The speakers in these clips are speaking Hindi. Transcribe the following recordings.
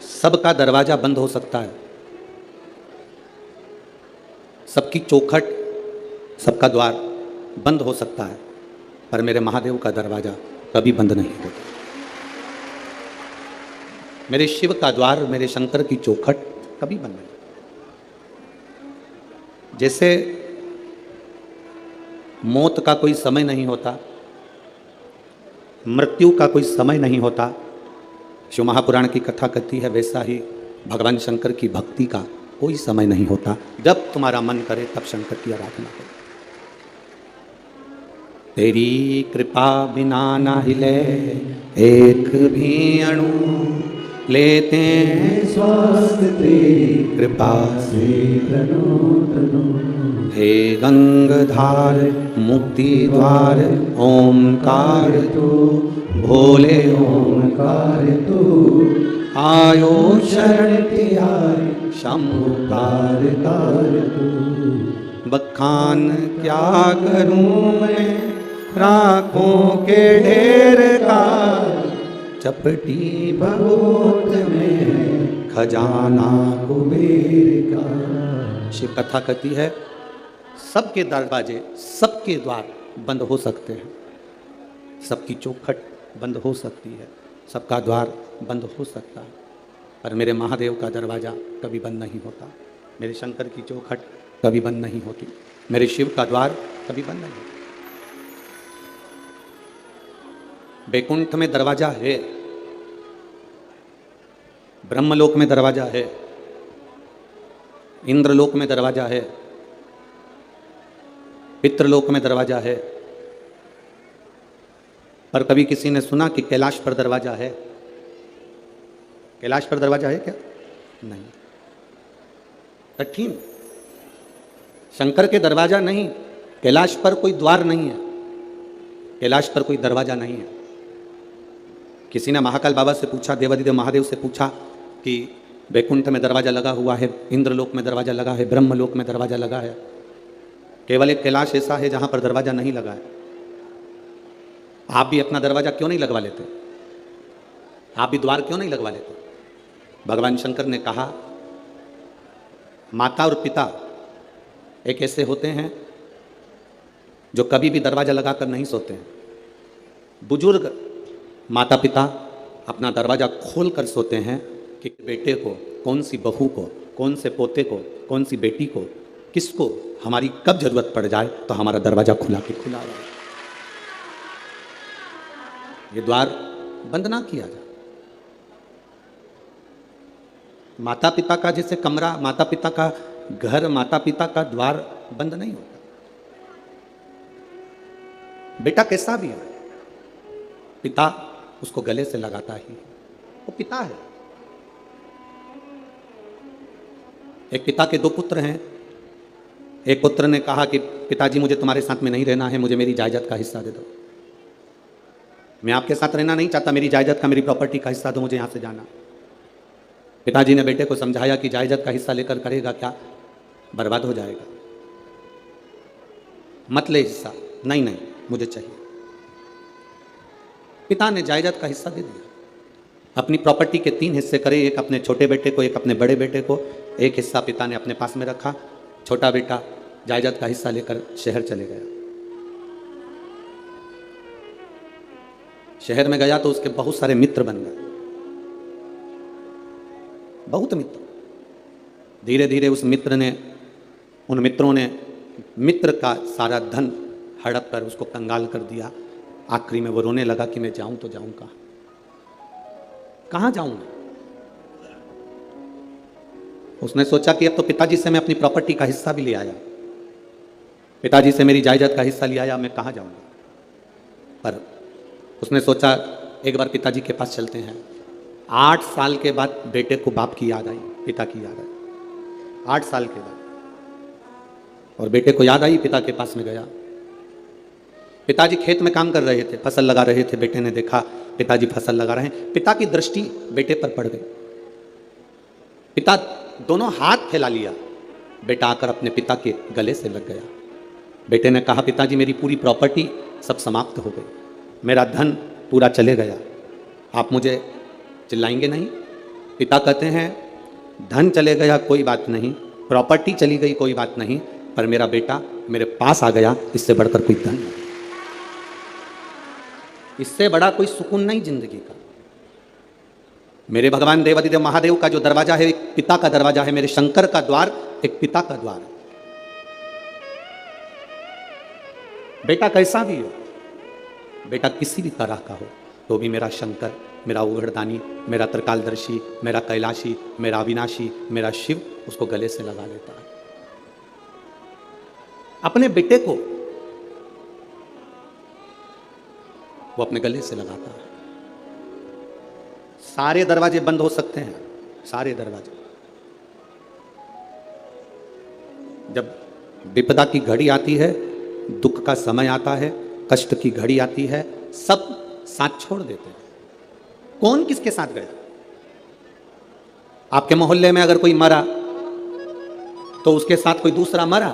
सबका दरवाजा बंद हो सकता है, सबकी चौखट, सबका द्वार बंद हो सकता है, पर मेरे महादेव का दरवाजा कभी बंद नहीं होता। मेरे शिव का द्वार, मेरे शंकर की चौखट कभी बंद नहीं। जैसे मौत का कोई समय नहीं होता, मृत्यु का कोई समय नहीं होता, शिव महापुराण की कथा कहती है, वैसा ही भगवान शंकर की भक्ति का कोई समय नहीं होता। जब तुम्हारा मन करे तब शंकर की आराधना करो। तेरी कृपा बिना ना हिले एक भी अणु, लेते हैं स्वास्थ्य तेरी कृपा से तनु तनु। हे गंगाधार मुक्ति द्वार ओंकार तू, भोले ओंकार तू, आयो शरण तिहारी शंभु तार तार तू। बखान क्या करूं मैं राखों के ढेर का, चपटी भगोत में खजाना कुबेर का। शिव कथा कहती है, सबके दरवाजे, सबके द्वार बंद हो सकते हैं, सबकी चौखट बंद हो सकती है, सबका द्वार बंद हो सकता है, पर मेरे महादेव का दरवाज़ा कभी बंद नहीं होता। मेरे शंकर की चौखट कभी बंद नहीं होती, मेरे शिव का द्वार कभी बंद नहीं होता। बैकुंठ में दरवाजा है, ब्रह्मलोक में दरवाजा है, इंद्रलोक में दरवाजा है, पितृलोक में दरवाजा है, पर कभी किसी ने सुना कि कैलाश पर दरवाजा है? कैलाश पर दरवाजा है क्या? नहीं। कठिन। शंकर के दरवाजा नहीं, कैलाश पर कोई द्वार नहीं है, कैलाश पर कोई दरवाजा नहीं है। किसी ने महाकाल बाबा से पूछा, देवादिदेव महादेव से पूछा कि बैकुंठ में दरवाजा लगा हुआ है, इंद्रलोक में दरवाजा लगा है, ब्रह्मलोक में दरवाजा लगा है, केवल एक कैलाश ऐसा है जहां पर दरवाजा नहीं लगा है। आप भी अपना दरवाजा क्यों नहीं लगवा लेते? आप भी द्वार क्यों नहीं लगवा लेते? भगवान शंकर ने कहा, माता और पिता एक ऐसे होते हैं जो कभी भी दरवाजा लगाकर नहीं सोते हैं। बुजुर्ग माता पिता अपना दरवाजा खोल कर सोते हैं कि बेटे को, कौन सी बहू को, कौन से पोते को, कौन सी बेटी को, किसको हमारी कब जरूरत पड़ जाए तो हमारा दरवाजा खुला के खुला रहे, ये द्वार बंद ना किया जाए। माता पिता का जैसे कमरा, माता पिता का घर, माता पिता का द्वार बंद नहीं होता। बेटा कैसा भी है, पिता उसको गले से लगाता ही, वो पिता है। एक पिता के दो पुत्र हैं, एक पुत्र ने कहा कि पिताजी मुझे तुम्हारे साथ में नहीं रहना है, मुझे मेरी जायदाद का हिस्सा दे दो। मैं आपके साथ रहना नहीं चाहता, मेरी जायदाद का, मेरी प्रॉपर्टी का हिस्सा दो, मुझे यहाँ से जाना। पिताजी ने बेटे को समझाया कि जायदाद का हिस्सा लेकर करेगा क्या, बर्बाद हो जाएगा, मत ले हिस्सा। नहीं नहीं, मुझे चाहिए। पिता ने जायदाद का हिस्सा दे दिया। अपनी प्रॉपर्टी के 3 हिस्से करे, एक अपने छोटे बेटे को, एक अपने बड़े बेटे को, एक हिस्सा पिता ने अपने पास में रखा। छोटा बेटा जायदाद का हिस्सा लेकर शहर चले गया। शहर में गया तो उसके बहुत सारे मित्र बन गए, बहुत मित्र। धीरे धीरे उस मित्र ने, उन मित्रों ने मित्र का सारा धन हड़प कर उसको कंगाल कर दिया। आखिरी में वो रोने लगा कि मैं जाऊं तो जाऊं कहां, कहां जाऊं। उसने सोचा कि अब तो पिताजी से मैं अपनी प्रॉपर्टी का हिस्सा भी ले आया, पिताजी से मेरी जायदाद का हिस्सा ले आया, मैं कहां जाऊंगा। पर उसने सोचा एक बार पिताजी के पास चलते हैं। 8 साल के बाद बेटे को बाप की याद आई, पिता की याद आई, 8 साल के बाद। और बेटे को याद आई, पिता के पास में गया। पिताजी खेत में काम कर रहे थे, फसल लगा रहे थे। बेटे ने देखा पिताजी फसल लगा रहे हैं, पिता की दृष्टि बेटे पर पड़ गई। पिता दोनों हाथ फैला लिया, बेटा आकर अपने पिता के गले से लग गया। बेटे ने कहा, पिताजी मेरी पूरी प्रॉपर्टी सब समाप्त हो गई, मेरा धन पूरा चले गया, आप मुझे चिल्लाएंगे नहीं? पिता कहते हैं धन चले गया कोई बात नहीं, प्रॉपर्टी चली गई कोई बात नहीं, पर मेरा बेटा मेरे पास आ गया, इससे बढ़कर कोई धन नहीं, इससे बड़ा कोई सुकून नहीं जिंदगी का। मेरे भगवान देवादिदेव महादेव का जो दरवाजा है एक पिता का दरवाजा है, मेरे शंकर का द्वार एक पिता का द्वार है। बेटा कैसा भी हो, बेटा किसी भी तरह का हो, तो भी मेरा शंकर, मेरा उघड़दानी, मेरा त्रिकालदर्शी, मेरा कैलाशी, मेरा अविनाशी, मेरा शिव उसको गले से लगा लेता है। अपने बेटे को वो अपने गले से लगाता है। सारे दरवाजे बंद हो सकते हैं, सारे दरवाजे। जब विपदा की घड़ी आती है, दुख का समय आता है, कष्ट की घड़ी आती है, सब साथ छोड़ देते हैं। कौन किसके साथ गया? आपके मोहल्ले में अगर कोई मरा तो उसके साथ कोई दूसरा मरा,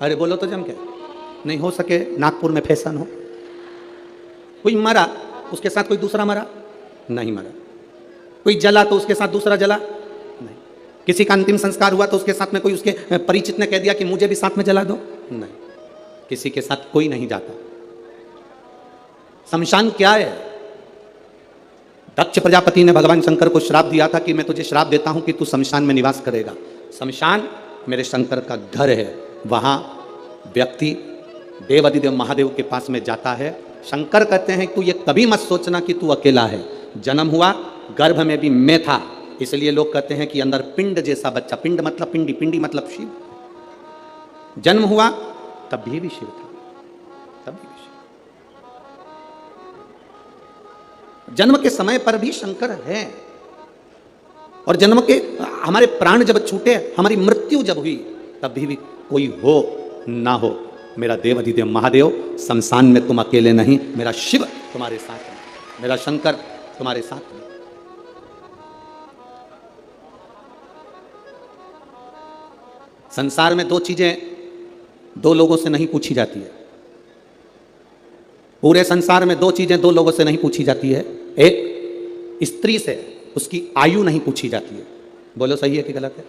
अरे बोलो तो जम के, नहीं हो सके नागपुर में फैशन हो, कोई मरा उसके साथ कोई दूसरा मरा, नहीं मरा। कोई जला तो उसके साथ दूसरा जला, नहीं। किसी का अंतिम संस्कार हुआ तो उसके साथ में कोई उसके परिचित ने कह दिया कि मुझे भी साथ में जला दो, नहीं। किसी के साथ कोई नहीं जाता। शमशान क्या है? दक्ष प्रजापति ने भगवान शंकर को श्राप दिया था कि मैं तुझे श्राप देता हूं कि तू शमशान में निवास करेगा। शमशान मेरे शंकर का घर है, वहां व्यक्ति देवादिदेव महादेव के पास में जाता है। शंकर कहते हैं तू ये कभी मत सोचना कि तू अकेला है। जन्म हुआ, गर्भ में भी मैं था, इसलिए लोग कहते हैं कि अंदर पिंड जैसा बच्चा, पिंड मतलब पिंडी, पिंडी मतलब शिव। जन्म हुआ तब भी शिव था, तब भी शिव। जन्म के समय पर भी शंकर है, और जन्म के हमारे प्राण जब छूटे, हमारी मृत्यु जब हुई, तब भी कोई हो ना हो, मेरा देवादिदेव महादेव शमशान में तुम अकेले नहीं, मेरा शिव तुम्हारे साथ है, मेरा शंकर तुम्हारे साथ है। संसार में दो चीजें दो लोगों से नहीं पूछी जाती है। पूरे संसार में दो चीजें दो लोगों से नहीं पूछी जाती है। एक, स्त्री से उसकी आयु नहीं पूछी जाती है। बोलो सही है कि गलत है?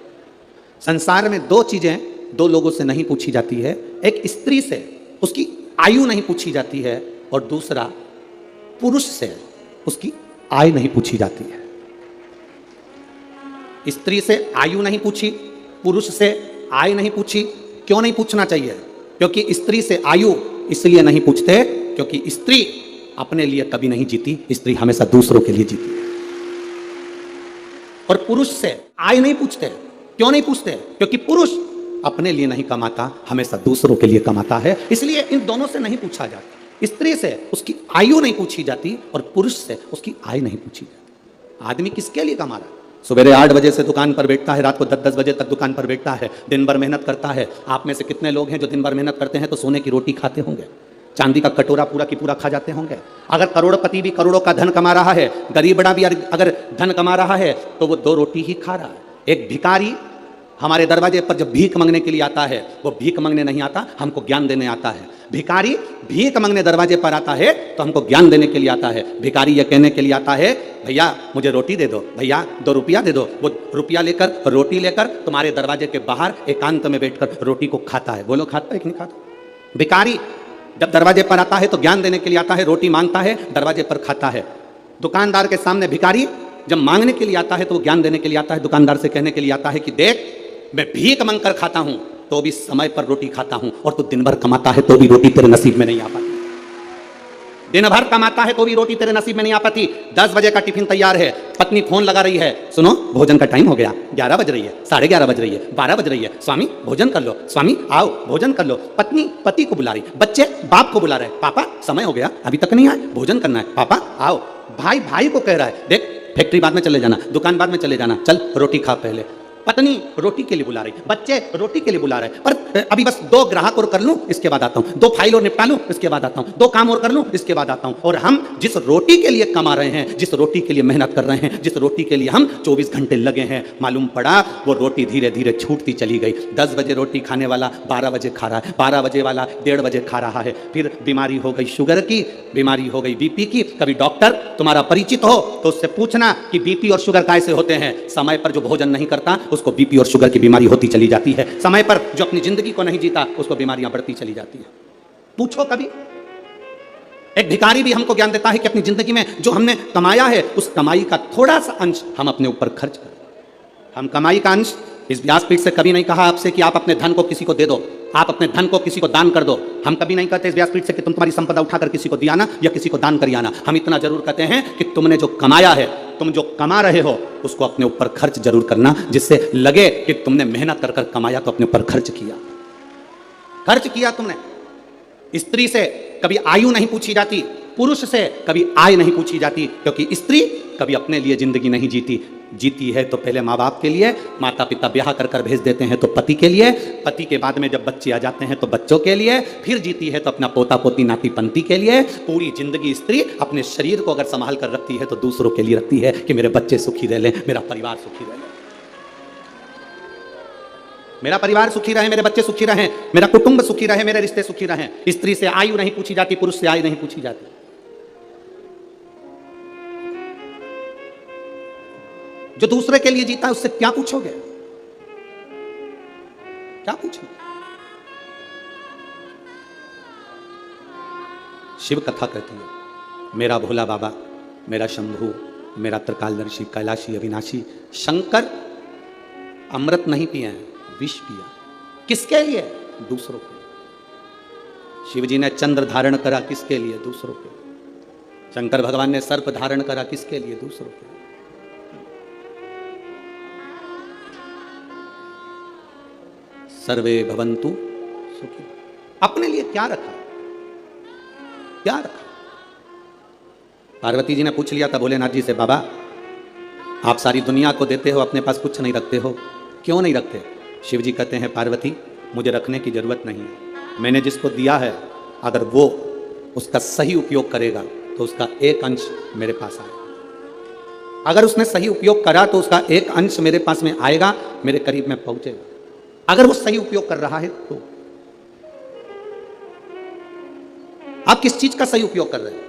संसार में दो चीजें दो लोगों से नहीं पूछी जाती है। एक, स्त्री से उसकी आयु नहीं पूछी जाती है, और दूसरा, पुरुष से उसकी आय नहीं पूछी जाती है। स्त्री से आयु नहीं पूछी, पुरुष से आय नहीं पूछी। क्यों नहीं पूछना चाहिए? क्योंकि स्त्री से आयु इसलिए नहीं पूछते क्योंकि स्त्री अपने लिए कभी नहीं जीती, स्त्री हमेशा दूसरों के लिए जीती है। और पुरुष से आय नहीं पूछते। क्यों नहीं पूछते? क्योंकि पुरुष अपने लिए नहीं कमाता, हमेशा दूसरों के लिए कमाता है, इसलिए इन दोनों से नहीं पूछा जाता। स्त्री से उसकी आयु नहीं पूछी जाती और पुरुष से उसकी आय नहीं पूछी जाती। आदमी किसके लिए कमा रहा है? सुबह 8 बजे से दुकान पर बैठता है, रात को 10-10 बजे तक दुकान पर बैठता है, दिन भर मेहनत करता है। आप में से कितने लोग हैं जो दिन भर मेहनत करते हैं तो सोने की रोटी खाते होंगे, चांदी का कटोरा पूरा की पूरा खा जाते होंगे? अगर करोड़पति भी करोड़ों का धन कमा रहा है, गरीब बड़ा भी अगर धन कमा रहा है, तो वो 2 रोटी ही खा रहा है। एक भिखारी हमारे दरवाजे पर जब भीख मांगने के लिए आता है, वो भीख मांगने नहीं आता, हमको ज्ञान देने आता है। भिखारी भीख मांगने दरवाजे पर आता है तो हमको ज्ञान देने के लिए आता है। भिखारी यह कहने के लिए आता है, भैया मुझे रोटी दे दो, भैया 2 रुपया दे दो। वो रुपया लेकर, रोटी लेकर तुम्हारे दरवाजे के बाहर एकांत में बैठकर रोटी को खाता है। बोलो खाता है कि नहीं खाता? भिखारी जब दरवाजे पर आता है तो ज्ञान देने के लिए आता है, रोटी मांगता है, दरवाजे पर खाता है। दुकानदार के सामने भिखारी जब मांगने के लिए आता है तो वो ज्ञान देने के लिए आता है, दुकानदार से कहने के लिए आता है कि देख, मैं भीख मांग कर खाता हूं तो भी समय पर रोटी खाता हूं, और तू दिन भर कमाता है तो भी रोटी तेरे नसीब में नहीं आ पाती। दिन भर कमाता है तो भी रोटी तेरे नसीब में नहीं आ पाती। 10 बजे का टिफिन तैयार है, पत्नी फोन लगा रही है, सुनो भोजन का टाइम हो गया, 11 बज रही है, 11:30 बज रही है, 12 बज रही है, स्वामी भोजन कर लो, स्वामी आओ भोजन कर लो। पत्नी पति को बुला रही, बच्चे बाप को बुला रहे, पापा समय हो गया अभी तक नहीं आए, भोजन करना है, पापा आओ। भाई भाई को कह रहा है, देख फैक्ट्री बाद में चले जाना, दुकान बाद में चले जाना, चल रोटी खा पहले। पत्नी रोटी के लिए बुला रही, बच्चे रोटी के लिए बुला रहे, पर अभी बस 2 ग्राहक और कर लूं इसके बाद आता हूं, 2 फाइल और निपटा लूं इसके बाद आता हूं, 2 काम और कर लूं इसके बाद आता हूं। और हम जिस रोटी के लिए कमा रहे हैं, जिस रोटी के लिए मेहनत कर रहे हैं, जिस रोटी के लिए हम 24 घंटे लगे हैं, मालूम पड़ा वो रोटी धीरे धीरे छूटती चली गई। 10 बजे रोटी खाने वाला 12 बजे खा रहा है, 12 बजे वाला 1:30 बजे खा रहा है। फिर बीमारी हो गई शुगर की, बीमारी हो गई बीपी की। कभी डॉक्टर तुम्हारा परिचित हो तो उससे पूछना कि बीपी और शुगर कैसे होते हैं। समय पर जो भोजन नहीं करता उसको बीपी और शुगर की बीमारी होती चली जाती है। समय पर जो अपनी जिंदगी को नहीं जीता उसको बीमारियां बढ़ती चली जाती है। पूछो कभी। एक भिखारी भी हमको ज्ञान देता है कि अपनी जिंदगी में जो हमने कमाया है उस कमाई का थोड़ा सा अंश हम अपने ऊपर खर्च करें। हम कमाई का अंश, इस व्यासपीठ से कभी नहीं कहा आपसे कि आप अपने धन को किसी को दे दो, आप अपने धन को किसी को दान कर दो। हम कभी नहीं कहते इस व्यासपीठ से कि तुम तुम्हारी संपदा उठाकर किसी को दिया ना या किसी को दान कर आना। हम इतना जरूर कहते हैं कि तुमने जो कमाया है, तुम जो कमा रहे हो उसको अपने ऊपर खर्च जरूर करना, जिससे लगे कि तुमने मेहनत कर कर कमाया तो अपने ऊपर खर्च किया। खर्च किया तुमने। स्त्री से कभी आयु नहीं पूछी जाती, पुरुष से कभी आय नहीं पूछी जाती, क्योंकि स्त्री कभी अपने लिए जिंदगी नहीं जीती। जीती है तो पहले माँ बाप के लिए, माता पिता ब्याह कर कर भेज देते हैं तो पति के लिए, पति के बाद में जब बच्चे आ जाते हैं तो बच्चों के लिए, फिर जीती है तो अपना पोता पोती नाती पंती के लिए। पूरी जिंदगी स्त्री अपने शरीर को अगर संभाल कर रखती है तो दूसरों के लिए रखती है कि मेरे बच्चे सुखी रह लें, मेरा परिवार सुखी रह ले, मेरा परिवार सुखी रहे, मेरे बच्चे सुखी रहें, मेरा कुटुंब सुखी रहे, मेरे रिश्ते सुखी रहें। स्त्री से आयु नहीं पूछी जाती, पुरुष से आयु नहीं पूछी जाती। जो दूसरे के लिए जीता है उससे क्या पूछोगे? क्या पूछोगे? शिव कथा कहती है, मेरा भोला बाबा, मेरा शंभू, मेरा त्रिकालदर्शी, कैलाशी, अविनाशी। शंकर अमृत नहीं पिए हैं, विष पिया। किसके लिए? दूसरों के लिए। शिव जी ने चंद्र धारण करा, किसके लिए? दूसरों के लिए। शंकर भगवान ने सर्प धारण करा, किसके लिए? दूसरों के लिए। सर्वे भवन्तु सुखी। अपने लिए क्या रखा? क्या रखा? पार्वती जी ने पूछ लिया था भोलेनाथ जी से, बाबा आप सारी दुनिया को देते हो, अपने पास कुछ नहीं रखते हो, क्यों नहीं रखते? शिव जी कहते हैं, पार्वती मुझे रखने की जरूरत नहीं है। मैंने जिसको दिया है अगर वो उसका सही उपयोग करेगा तो उसका एक अंश मेरे पास आएगा। अगर उसने सही उपयोग करा तो उसका एक अंश मेरे पास में आएगा, मेरे करीब में पहुंचेगा। अगर वो सही उपयोग कर रहा है तो। आप किस चीज का सही उपयोग कर रहे हैं?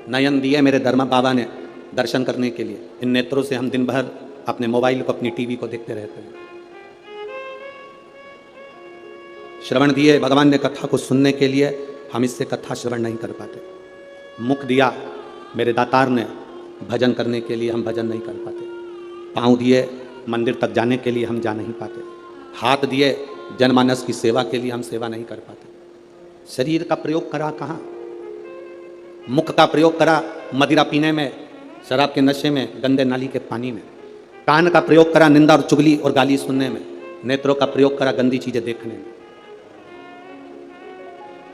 नयन दिए मेरे धर्मा बाबा ने दर्शन करने के लिए, इन नेत्रों से हम दिन भर अपने मोबाइल को, अपनी टीवी को देखते रहते हैं। श्रवण दिए भगवान ने कथा को सुनने के लिए, हम इससे कथा श्रवण नहीं कर पाते। मुख दिया मेरे दातार ने भजन करने के लिए, हम भजन नहीं कर पाते। पांव दिए मंदिर तक जाने के लिए, हम जा नहीं पाते। हाथ दिए जनमानस की सेवा के लिए, हम सेवा नहीं कर पाते। शरीर का प्रयोग करा कहाँ? मुख का प्रयोग करा मदिरा पीने में, शराब के नशे में, गंदे नाली के पानी में। कान का प्रयोग करा निंदा और चुगली और गाली सुनने में। नेत्रों का प्रयोग करा गंदी चीजें देखने में।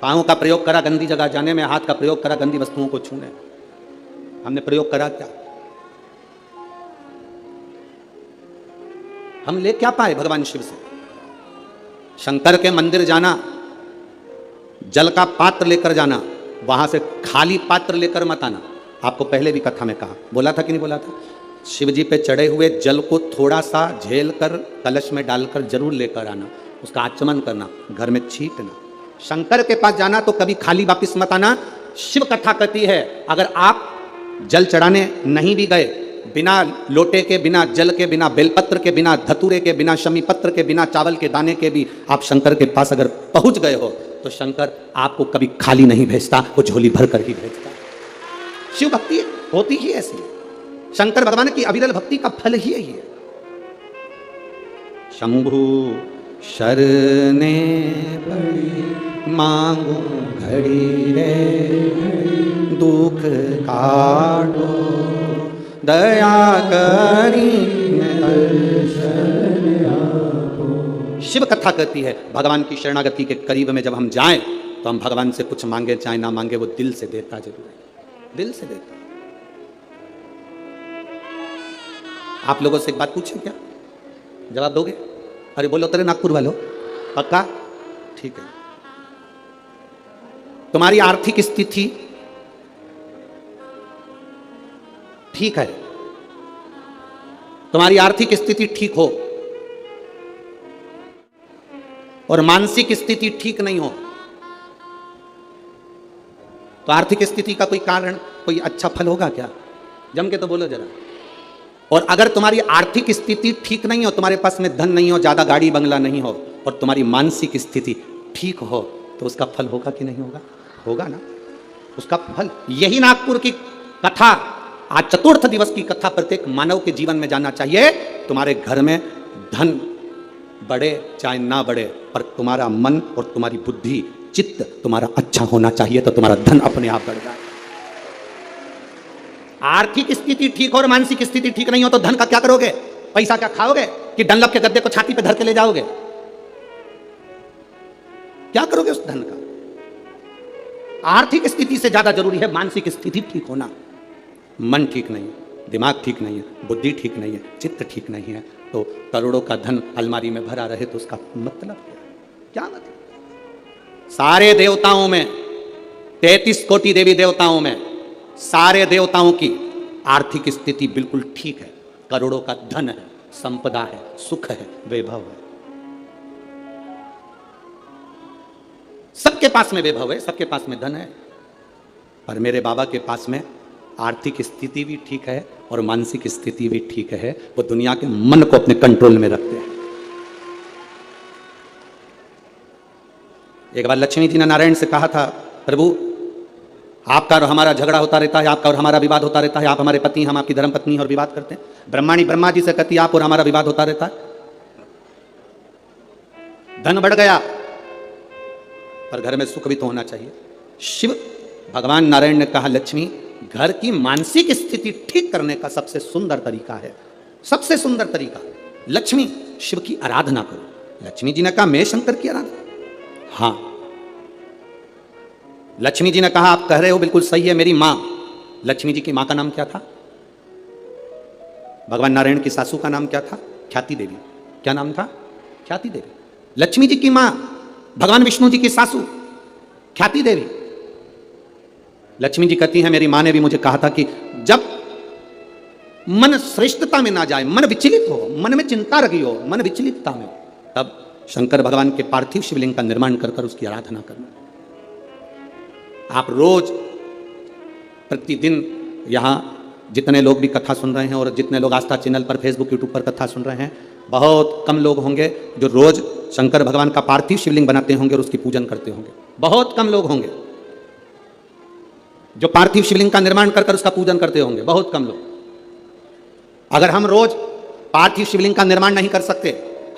पांव का प्रयोग करा गंदी जगह जाने में। हाथ का प्रयोग करा गंदी वस्तुओं को छूने में। हमने प्रयोग करा क्या? हम ले क्या पाए भगवान शिव से? शंकर के मंदिर जाना, जल का पात्र लेकर जाना, वहां से खाली पात्र लेकर मत आना। आपको पहले भी कथा में कहा, बोला था कि नहीं बोला था? शिव जी पे चढ़े हुए जल को थोड़ा सा झेल कर कलश में डालकर जरूर लेकर आना, उसका आचमन करना, घर में छींटना। शंकर के पास जाना तो कभी खाली वापिस मत आना। शिव कथा कहती है, अगर आप जल चढ़ाने नहीं भी गए, बिना लोटे के, बिना जल के, बिना बेलपत्र के, बिना धतूरे के, बिना शमी पत्र के, बिना चावल के दाने के भी आप शंकर के पास अगर पहुंच गए हो तो शंकर आपको कभी खाली नहीं भेजता, वो झोली भर कर ही भेजता। शिव भक्ति होती ही ऐसी है। शंकर भगवान की अविरल भक्ति का फल ही यही है। शंभु शरणे पड़ी मांगू घड़ी रे, दुख काटो दया करी। शिव कथा कहती है, भगवान की शरणागति के करीब में जब हम जाएं तो हम भगवान से कुछ मांगे चाहे ना मांगे, वो दिल से देता जरूर है, दिल से देता। आप लोगों से एक बात पूछें क्या? जवाब दोगे? अरे बोलो तेरे नागपुर वालों, पक्का? ठीक है। तुम्हारी आर्थिक स्थिति ठीक है, तुम्हारी आर्थिक स्थिति ठीक हो और मानसिक स्थिति ठीक नहीं हो, तो आर्थिक स्थिति का कोई कारण, कोई अच्छा फल होगा क्या? जम के तो बोलो जरा। और अगर तुम्हारी आर्थिक स्थिति ठीक नहीं हो, तुम्हारे पास में धन नहीं हो, ज्यादा गाड़ी बंगला नहीं हो, और तुम्हारी मानसिक स्थिति ठीक हो, तो उसका फल होगा कि नहीं होगा? होगा ना, उसका फल। यही नागपुर की कथा, आज चतुर्थ दिवस की कथा प्रत्येक मानव के जीवन में जाना चाहिए। तुम्हारे घर में धन बढ़े चाहे ना बढ़े, पर तुम्हारा मन और तुम्हारी बुद्धि, चित्त तुम्हारा अच्छा होना चाहिए, तो तुम्हारा धन अपने आप बढ़ जाए। आर्थिक स्थिति ठीक हो और मानसिक स्थिति ठीक नहीं हो, तो धन का क्या करोगे? पैसा क्या खाओगे कि डनलप के गद्दे को छाती पे धर के ले जाओगे? क्या करोगे उस धन का? आर्थिक स्थिति से ज्यादा जरूरी है मानसिक स्थिति ठीक होना। मन ठीक नहीं है, दिमाग ठीक नहीं है, बुद्धि ठीक नहीं है, चित्त ठीक नहीं है, तो करोड़ों का धन अलमारी में भरा रहे तो उसका मतलब क्या मतलब? सारे देवताओं में, 33 कोटि देवी देवताओं में, सारे देवताओं की आर्थिक स्थिति बिल्कुल ठीक है। करोड़ों का धन है, संपदा है, सुख है, वैभव है, सबके पास में वैभव है, सबके पास में धन है। पर मेरे बाबा के पास में आर्थिक स्थिति भी ठीक है और मानसिक स्थिति भी ठीक है। वो दुनिया के मन को अपने कंट्रोल में रखते हैं। एक बार लक्ष्मी जी ने नारायण से कहा था, प्रभु आपका और हमारा झगड़ा होता रहता है, आपका और हमारा विवाद होता रहता है, आप हमारे पति, हम आपकी धर्म पत्नी और विवाद करते हैं। ब्रह्माणी ब्रह्मा जी से कहती आप और हमारा विवाद होता रहता है, धन बढ़ गया पर घर में सुख भी तो होना चाहिए। शिव भगवान नारायण ने कहा, लक्ष्मी घर की मानसिक स्थिति ठीक करने का सबसे सुंदर तरीका है, सबसे सुंदर तरीका, लक्ष्मी शिव की आराधना करो। लक्ष्मी जी ने कहा मैं शंकर की आराधना? हाँ। लक्ष्मी जी ने कहा आप कह रहे हो बिल्कुल सही है, मेरी मां, लक्ष्मी जी की मां का नाम क्या था? भगवान नारायण की सासू का नाम क्या था? ख्याति देवी। क्या नाम था? ख्याति देवी। लक्ष्मी जी की मां भगवान विष्णु जी की सासू ख्याति देवी। लक्ष्मी जी कहती हैं मेरी मां ने भी मुझे कहा था कि जब मन श्रेष्ठता में ना जाए, मन विचलित हो, मन में चिंता रखी हो, मन विचलितता में, तब शंकर भगवान के पार्थिव शिवलिंग का निर्माण कर कर उसकी आराधना करना। आप रोज प्रतिदिन यहाँ जितने लोग भी कथा सुन रहे हैं और जितने लोग आस्था चैनल पर, फेसबुक, यूट्यूब पर कथा सुन रहे हैं, बहुत कम लोग होंगे जो रोज शंकर भगवान का पार्थिव शिवलिंग बनाते होंगे और उसकी पूजन करते होंगे। बहुत कम लोग होंगे जो पार्थिव शिवलिंग का निर्माण कर कर उसका पूजन करते होंगे, बहुत कम लोग। अगर हम रोज पार्थिव शिवलिंग का निर्माण नहीं कर सकते,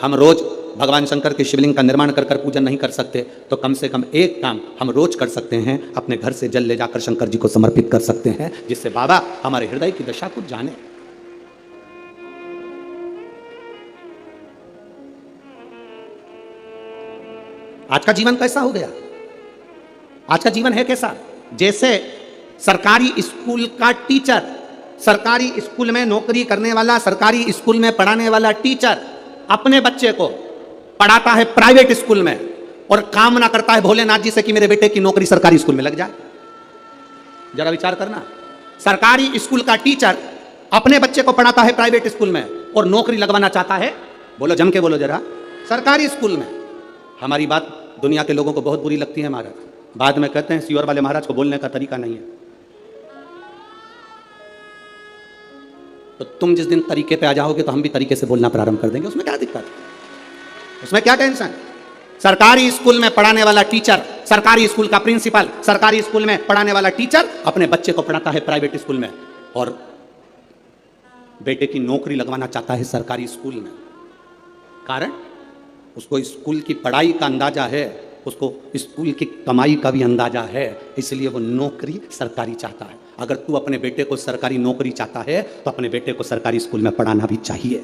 हम रोज भगवान शंकर के शिवलिंग का निर्माण कर कर पूजन नहीं कर सकते, तो कम से कम एक काम हम रोज कर सकते हैं, अपने घर से जल ले जाकर शंकर जी को समर्पित कर सकते हैं, जिससे बाबा हमारे हृदय की दशा को जाने। आज का जीवन कैसा हो गया? आज का जीवन है कैसा? जैसे सरकारी स्कूल का टीचर, सरकारी स्कूल में नौकरी करने वाला, सरकारी स्कूल में पढ़ाने वाला टीचर अपने बच्चे को पढ़ाता है प्राइवेट स्कूल में और कामना करता है भोलेनाथ जी से कि मेरे बेटे की नौकरी सरकारी स्कूल में लग जाए। जरा विचार करना, सरकारी स्कूल का टीचर अपने बच्चे को पढ़ाता है प्राइवेट स्कूल में और नौकरी लगवाना चाहता है, बोलो जम के बोलो जरा, सरकारी स्कूल में। हमारी बात दुनिया के लोगों को बहुत बुरी लगती है महाराज, बाद में कहते हैं सियोर वाले महाराज को बोलने का तरीका नहीं है। तो तुम जिस दिन तरीके पे आ जाओगे तो हम भी तरीके से बोलना प्रारंभ कर देंगे, उसमें क्या दिक्कत है? उसमें क्या टेंशन? सरकारी स्कूल में पढ़ाने वाला टीचर, सरकारी स्कूल का प्रिंसिपल, सरकारी स्कूल में पढ़ाने वाला टीचर अपने बच्चे को पढ़ाता है प्राइवेट स्कूल में और बेटे की नौकरी लगवाना चाहता है सरकारी स्कूल में। कारण उसको स्कूल की पढ़ाई का अंदाजा है, उसको स्कूल की कमाई का भी अंदाजा है, इसलिए वो नौकरी सरकारी चाहता है। अगर तू अपने बेटे को सरकारी नौकरी चाहता है तो अपने बेटे को सरकारी स्कूल में पढ़ाना भी चाहिए,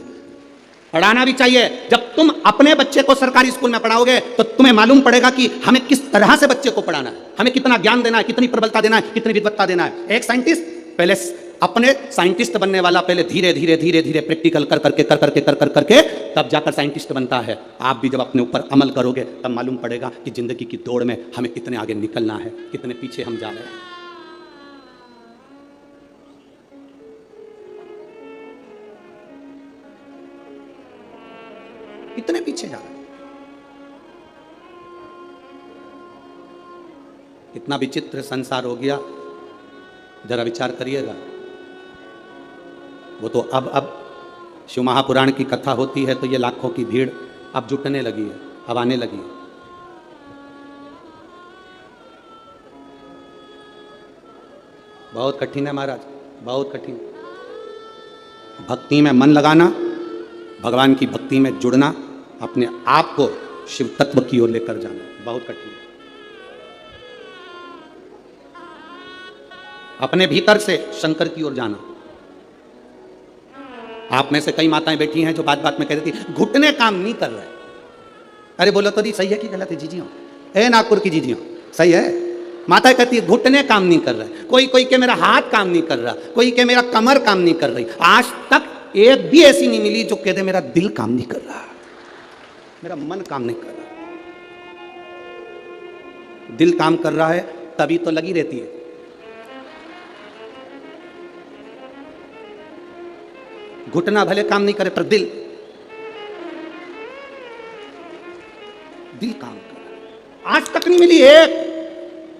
पढ़ाना भी चाहिए। जब तुम अपने बच्चे को सरकारी स्कूल में पढ़ाओगे तो तुम्हें मालूम पड़ेगा कि हमें किस तरह से बच्चे को पढ़ाना है, हमें कितना ज्ञान देना है, कितनी प्रबलता देना है, कितनी विद्वत्ता देना है। एक साइंटिस्ट पहले अपने साइंटिस्ट बनने वाला पहले धीरे धीरे धीरे धीरे प्रैक्टिकल कर करके तब जाकर साइंटिस्ट बनता है। आप भी जब अपने ऊपर अमल करोगे तब मालूम पड़ेगा कि जिंदगी की दौड़ में हमें कितने आगे निकलना है, कितने पीछे हम जा रहे हैं। कितने पीछे जा रहे हैं। कितना विचित्र संसार हो गया, जरा विचार करिएगा। वो तो अब शिव महापुराण की कथा होती है तो ये लाखों की भीड़ अब जुटने लगी है, अब आने लगी है। बहुत कठिन है महाराज, बहुत कठिन। भक्ति में मन लगाना, भगवान की भक्ति में जुड़ना, अपने आप को शिव तत्व की ओर लेकर जाना बहुत कठिन है। अपने भीतर से शंकर की ओर जाना। आप में से कई माताएं बैठी हैं जो बात बात में कह रही थी घुटने काम नहीं कर रहे। अरे बोलो तो जी सही है कि गलत है? जीजियों ए नागपुर की जीजियों, सही है। माता कहती है घुटने काम नहीं कर रहा है, कोई के मेरा हाथ काम नहीं कर रहा, कोई के मेरा कमर काम नहीं कर रही। आज तक एक भी ऐसी नहीं मिली जो कह दे मेरा दिल काम नहीं कर रहा, मेरा मन काम नहीं कर रहा। दिल काम कर रहा है तभी तो लगी रहती है। घुटना भले काम नहीं करे पर दिल काम कर रहा। आज तक नहीं मिली एक,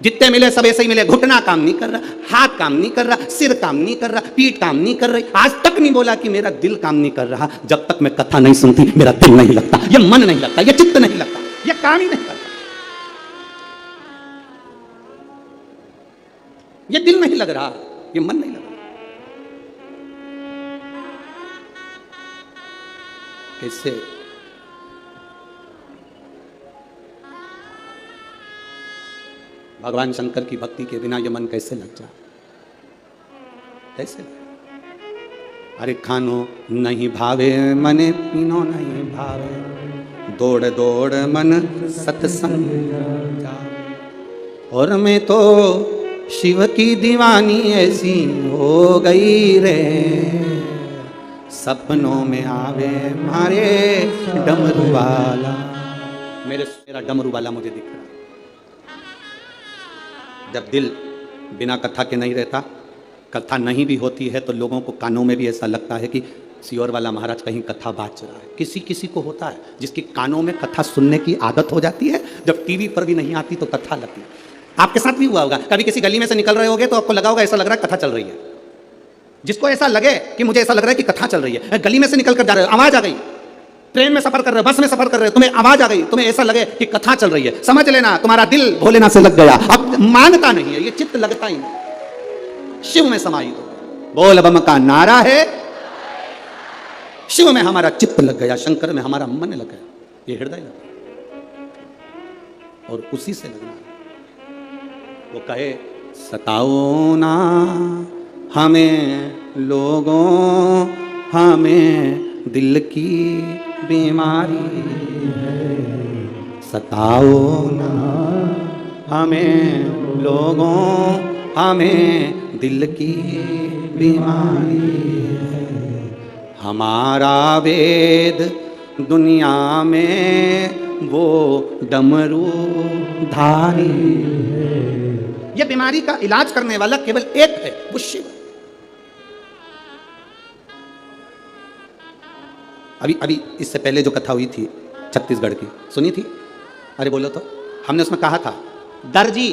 जितने मिले सब ऐसे ही मिले। घुटना काम नहीं कर रहा, हाथ काम नहीं कर रहा, सिर काम नहीं कर रहा, पीठ काम नहीं कर रही। आज तक नहीं बोला कि मेरा दिल काम नहीं कर रहा। जब तक मैं कथा नहीं सुनती मेरा दिल नहीं लगता, ये मन नहीं लगता, ये चित्त नहीं लगता, ये काम ही नहीं करता, ये दिल नहीं लग रहा, ये मन नहीं लग रहा। कैसे भगवान शंकर की भक्ति के बिना ये मन कैसे लग जाए? कैसे? अरे खानो नहीं भावे मने पीनो नहीं भावे, दौड़ दौड़ मन सत्संग जाए। और मैं तो शिव की दीवानी ऐसी हो गई रे, सपनों में आवे मारे डमरू वाला। मेरा डमरू वाला मुझे दिख रहा। जब दिल बिना कथा के नहीं रहता, कथा नहीं भी होती है तो लोगों को कानों में भी ऐसा लगता है कि सियोर वाला महाराज कहीं कथा बाज रहा है। किसी किसी को होता है जिसकी कानों में कथा सुनने की आदत हो जाती है, जब टीवी पर भी नहीं आती तो कथा लगती है। आपके साथ भी हुआ होगा, कभी किसी गली में से निकल रहे होगे तो आपको लगा होगा ऐसा लग रहा है कथा चल रही है। जिसको ऐसा लगे कि मुझे ऐसा लग रहा है कि कथा चल रही है, गली में से निकल कर जा रहे हो, आवाज आ गई, ट्रेन में सफर कर रहे हो, बस में सफर कर रहे हो, तुम्हें आवाज आ गई, तुम्हें ऐसा लगे कि कथा चल रही है, समझ लेना तुम्हारा दिल भोलेनाथ से लग गया। अब मानता नहीं है, ये चित्त लगता ही नहीं, शिव में समाहित हो। बोल बम का नारा है, शिव में हमारा चित्त लग गया, शंकर में हमारा मन लग गया, ये हृदय लग गया और उसी से लगना। वो कहे सताओ ना हमें लोगों, हमें दिल की बीमारी है, सताओ ना हमें लोगों, हमें दिल की बीमारी है। हमारा वेद दुनिया में वो डमरू धारी है। ये बीमारी का इलाज करने वाला केवल एक है, वो शिव। अभी इससे पहले जो कथा हुई थी छत्तीसगढ़ की, सुनी थी? अरे बोलो तो। हमने उसमें कहा था दर्जी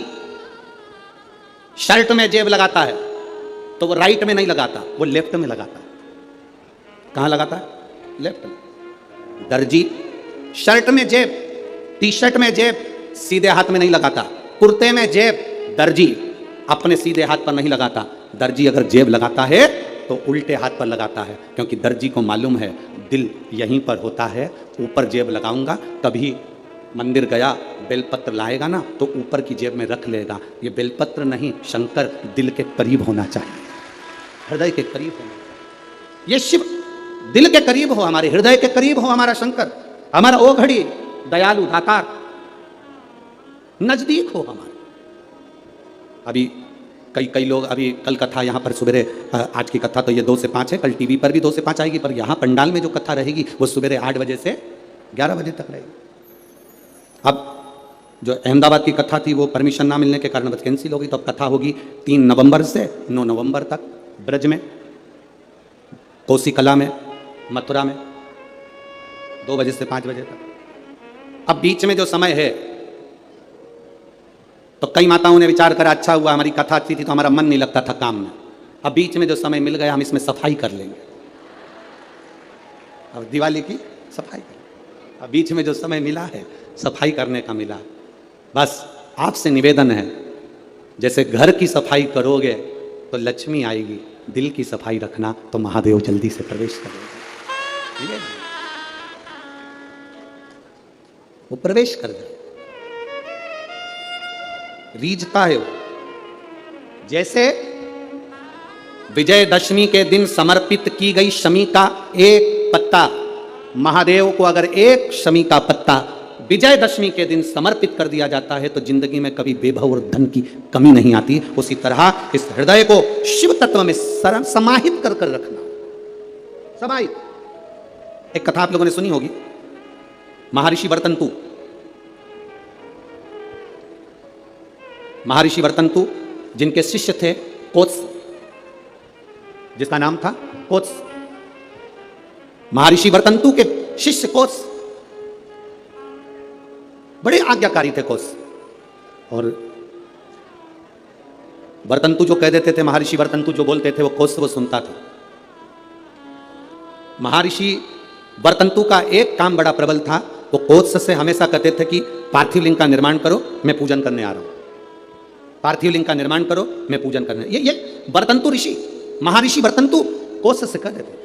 शर्ट में जेब लगाता है तो वो राइट में नहीं लगाता, वो लेफ्ट में लगाता है। कहां लगाता है? लेफ्ट में। दर्जी शर्ट में जेब, टी शर्ट में जेब सीधे हाथ में नहीं लगाता, कुर्ते में जेब दर्जी अपने सीधे हाथ पर नहीं लगाता। दर्जी अगर जेब लगाता है तो उल्टे हाथ पर लगाता है, क्योंकि दर्जी को मालूम है दिल यहीं पर होता है। ऊपर जेब लगाऊंगा, कभी मंदिर गया बेलपत्र लाएगा ना तो ऊपर की जेब में रख लेगा। ये बेलपत्र नहीं, शंकर दिल के करीब होना चाहिए, हृदय के करीब होना चाहिए। ये शिव दिल के करीब हो, हमारे हृदय के करीब हो हमारा शंकर, हमारा ओ घड़ी दयालु दातार नजदीक हो हमारे। अभी कई कई लोग अभी कल कथा यहाँ पर सवेरे, आज की कथा तो ये 2 से 5 है, कल टीवी पर भी 2 से 5 आएगी, पर यहाँ पंडाल में जो कथा रहेगी वो सवेरे 8 बजे से 11 बजे तक रहेगी। अब जो अहमदाबाद की कथा थी वो परमिशन ना मिलने के कारण बस कैंसिल हो गई, तो अब कथा होगी 3 नवंबर से 9 नवंबर तक ब्रज में, कोसी कला में, मथुरा में 2 बजे से 5 बजे तक। अब बीच में जो समय है तो कई माताओं ने विचार करा अच्छा हुआ हमारी कथा अच्छी थी तो हमारा मन नहीं लगता था काम में, अब बीच में जो समय मिल गया हम इसमें सफाई कर लेंगे, अब दिवाली की सफाई कर, अब बीच में जो समय मिला है सफाई करने का मिला। बस आपसे निवेदन है, जैसे घर की सफाई करोगे तो लक्ष्मी आएगी, दिल की सफाई रखना तो महादेव जल्दी से प्रवेश करेगा, ठीक है? वो प्रवेश कर जाए, रीझता है वो। जैसे विजयदशमी के दिन समर्पित की गई शमी का एक पत्ता, महादेव को अगर एक शमी का पत्ता विजयदशमी के दिन समर्पित कर दिया जाता है तो जिंदगी में कभी वैभव और धन की कमी नहीं आती। उसी तरह इस हृदय को शिव तत्व में समाहित कर कर रखना, समाहित। एक कथा आप लोगों ने सुनी होगी, महर्षि वर्तंतु। महर्षि वर्तंतु जिनके शिष्य थे कोत्स, जिसका नाम था कोत्स, महर्षि वर्तंतु के शिष्य कोत्स बड़े आज्ञाकारी थे कोत्स, और वर्तंतु जो कह देते थे, महर्षि वर्तंतु जो बोलते थे वो कोत्स वो सुनता था। महर्षि वर्तंतु का एक काम बड़ा प्रबल था, वो कोत्स से हमेशा कहते थे कि पार्थिव लिंग का निर्माण करो, मैं पूजन करने आ रहा हूं, पार्थिव लिंग का निर्माण करो, मैं पूजन करने। ये वर्तंतु ऋषि, महर्षि वर्तंतु कोत्स से कहते थे।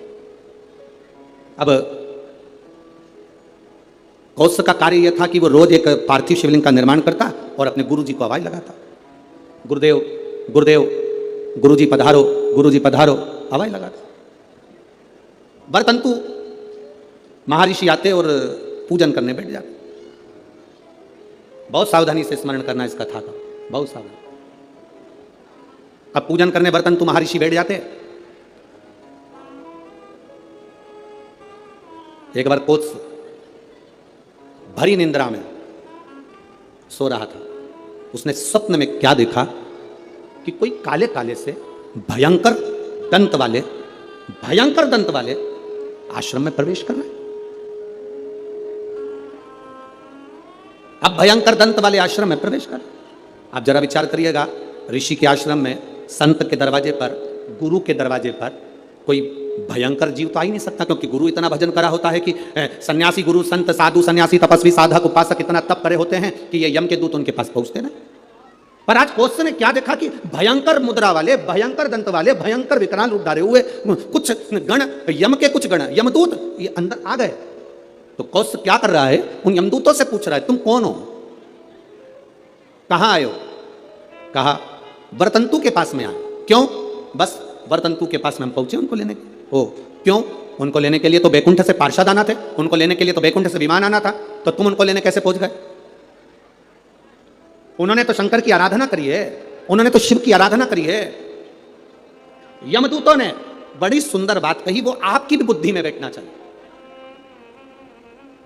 अब कोत्स का कार्य यह था कि वो रोज एक पार्थिव शिवलिंग का निर्माण करता और अपने गुरुजी को आवाज लगाता, गुरुदेव गुरुदेव, गुरुजी पधारो, गुरुजी पधारो, आवाज लगाता। वर्तंतु महर्षि आते और पूजन करने बैठ जाते। बहुत सावधानी से स्मरण करना इस कथा का, बहुत सावधान। अब पूजन करने वर्तंतु महर्षि बैठ जाते। एक बार कोत्स भरी निंद्रा में सो रहा था, उसने स्वप्न में क्या देखा कि कोई काले काले से भयंकर दंत वाले आश्रम में प्रवेश कर रहे हैं। अब भयंकर दंत वाले आश्रम में प्रवेश कर, आप जरा विचार करिएगा, ऋषि के आश्रम में संत के दरवाजे पर, गुरु के दरवाजे पर कोई भयंकर जीव तो आ ही नहीं सकता, क्योंकि गुरु इतना भजन करा होता है कि सन्यासी गुरु संत साधु सन्यासी तपस्वी साधक उपासक इतना तप करे होते हैं कि ये यम के दूत उनके पास पहुंचते ना। पर आज कोत्स ने क्या देखा कि भयंकर मुद्रा वाले, भयंकर दंत वाले, भयंकर विकराल रूप धारे हुए कुछ गण, यम के कुछ गण, यमदूत ये अंदर आ गए। तो कोत्स क्या कर रहा है, उन यमदूतों से पूछ रहा है तुम कौन हो, कहां आए हो? कहा वर्तंतु के पास में आए। क्यों? बस वर्तंतु के पास में हम पहुंचे उनको लेने। ओ क्यों? उनको लेने के लिए तो बैकुंठ से पार्षद आना थे, उनको लेने के लिए तो बैकुंठ से विमान आना था, तो तुम उनको लेने कैसे पहुंच गए? उन्होंने तो शंकर की आराधना करी है, उन्होंने तो शिव की आराधना करी है। यमदूतों ने बड़ी सुंदर बात कही, वो आपकी भी बुद्धि में बैठना चाहिए।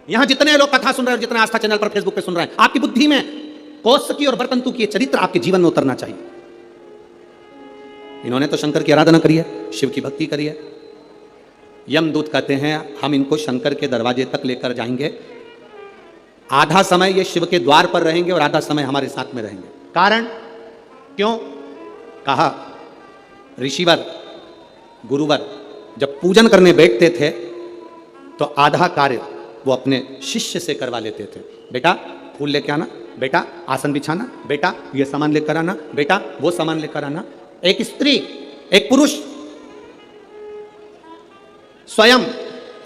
यहां जितने लोग कथा सुन रहे हैं, जितने आस्था चैनल पर फेसबुक पे सुन रहे हैं, आपकी बुद्धि में कोत्स की और वर्तंतु की चरित्र आपके जीवन में उतरना चाहिए। इन्होंने तो शंकर की आराधना करी है, शिव की भक्ति करी है। यमदूत कहते हैं हम इनको शंकर के दरवाजे तक लेकर जाएंगे, आधा समय ये शिव के द्वार पर रहेंगे और आधा समय हमारे साथ में रहेंगे। कारण क्यों? कहा ऋषिवर गुरुवर जब पूजन करने बैठते थे तो आधा कार्य वो अपने शिष्य से करवा लेते थे। बेटा फूल लेके आना, बेटा आसन बिछाना, बेटा ये सामान लेकर आना, बेटा वो सामान लेकर आना। एक स्त्री एक पुरुष स्वयं,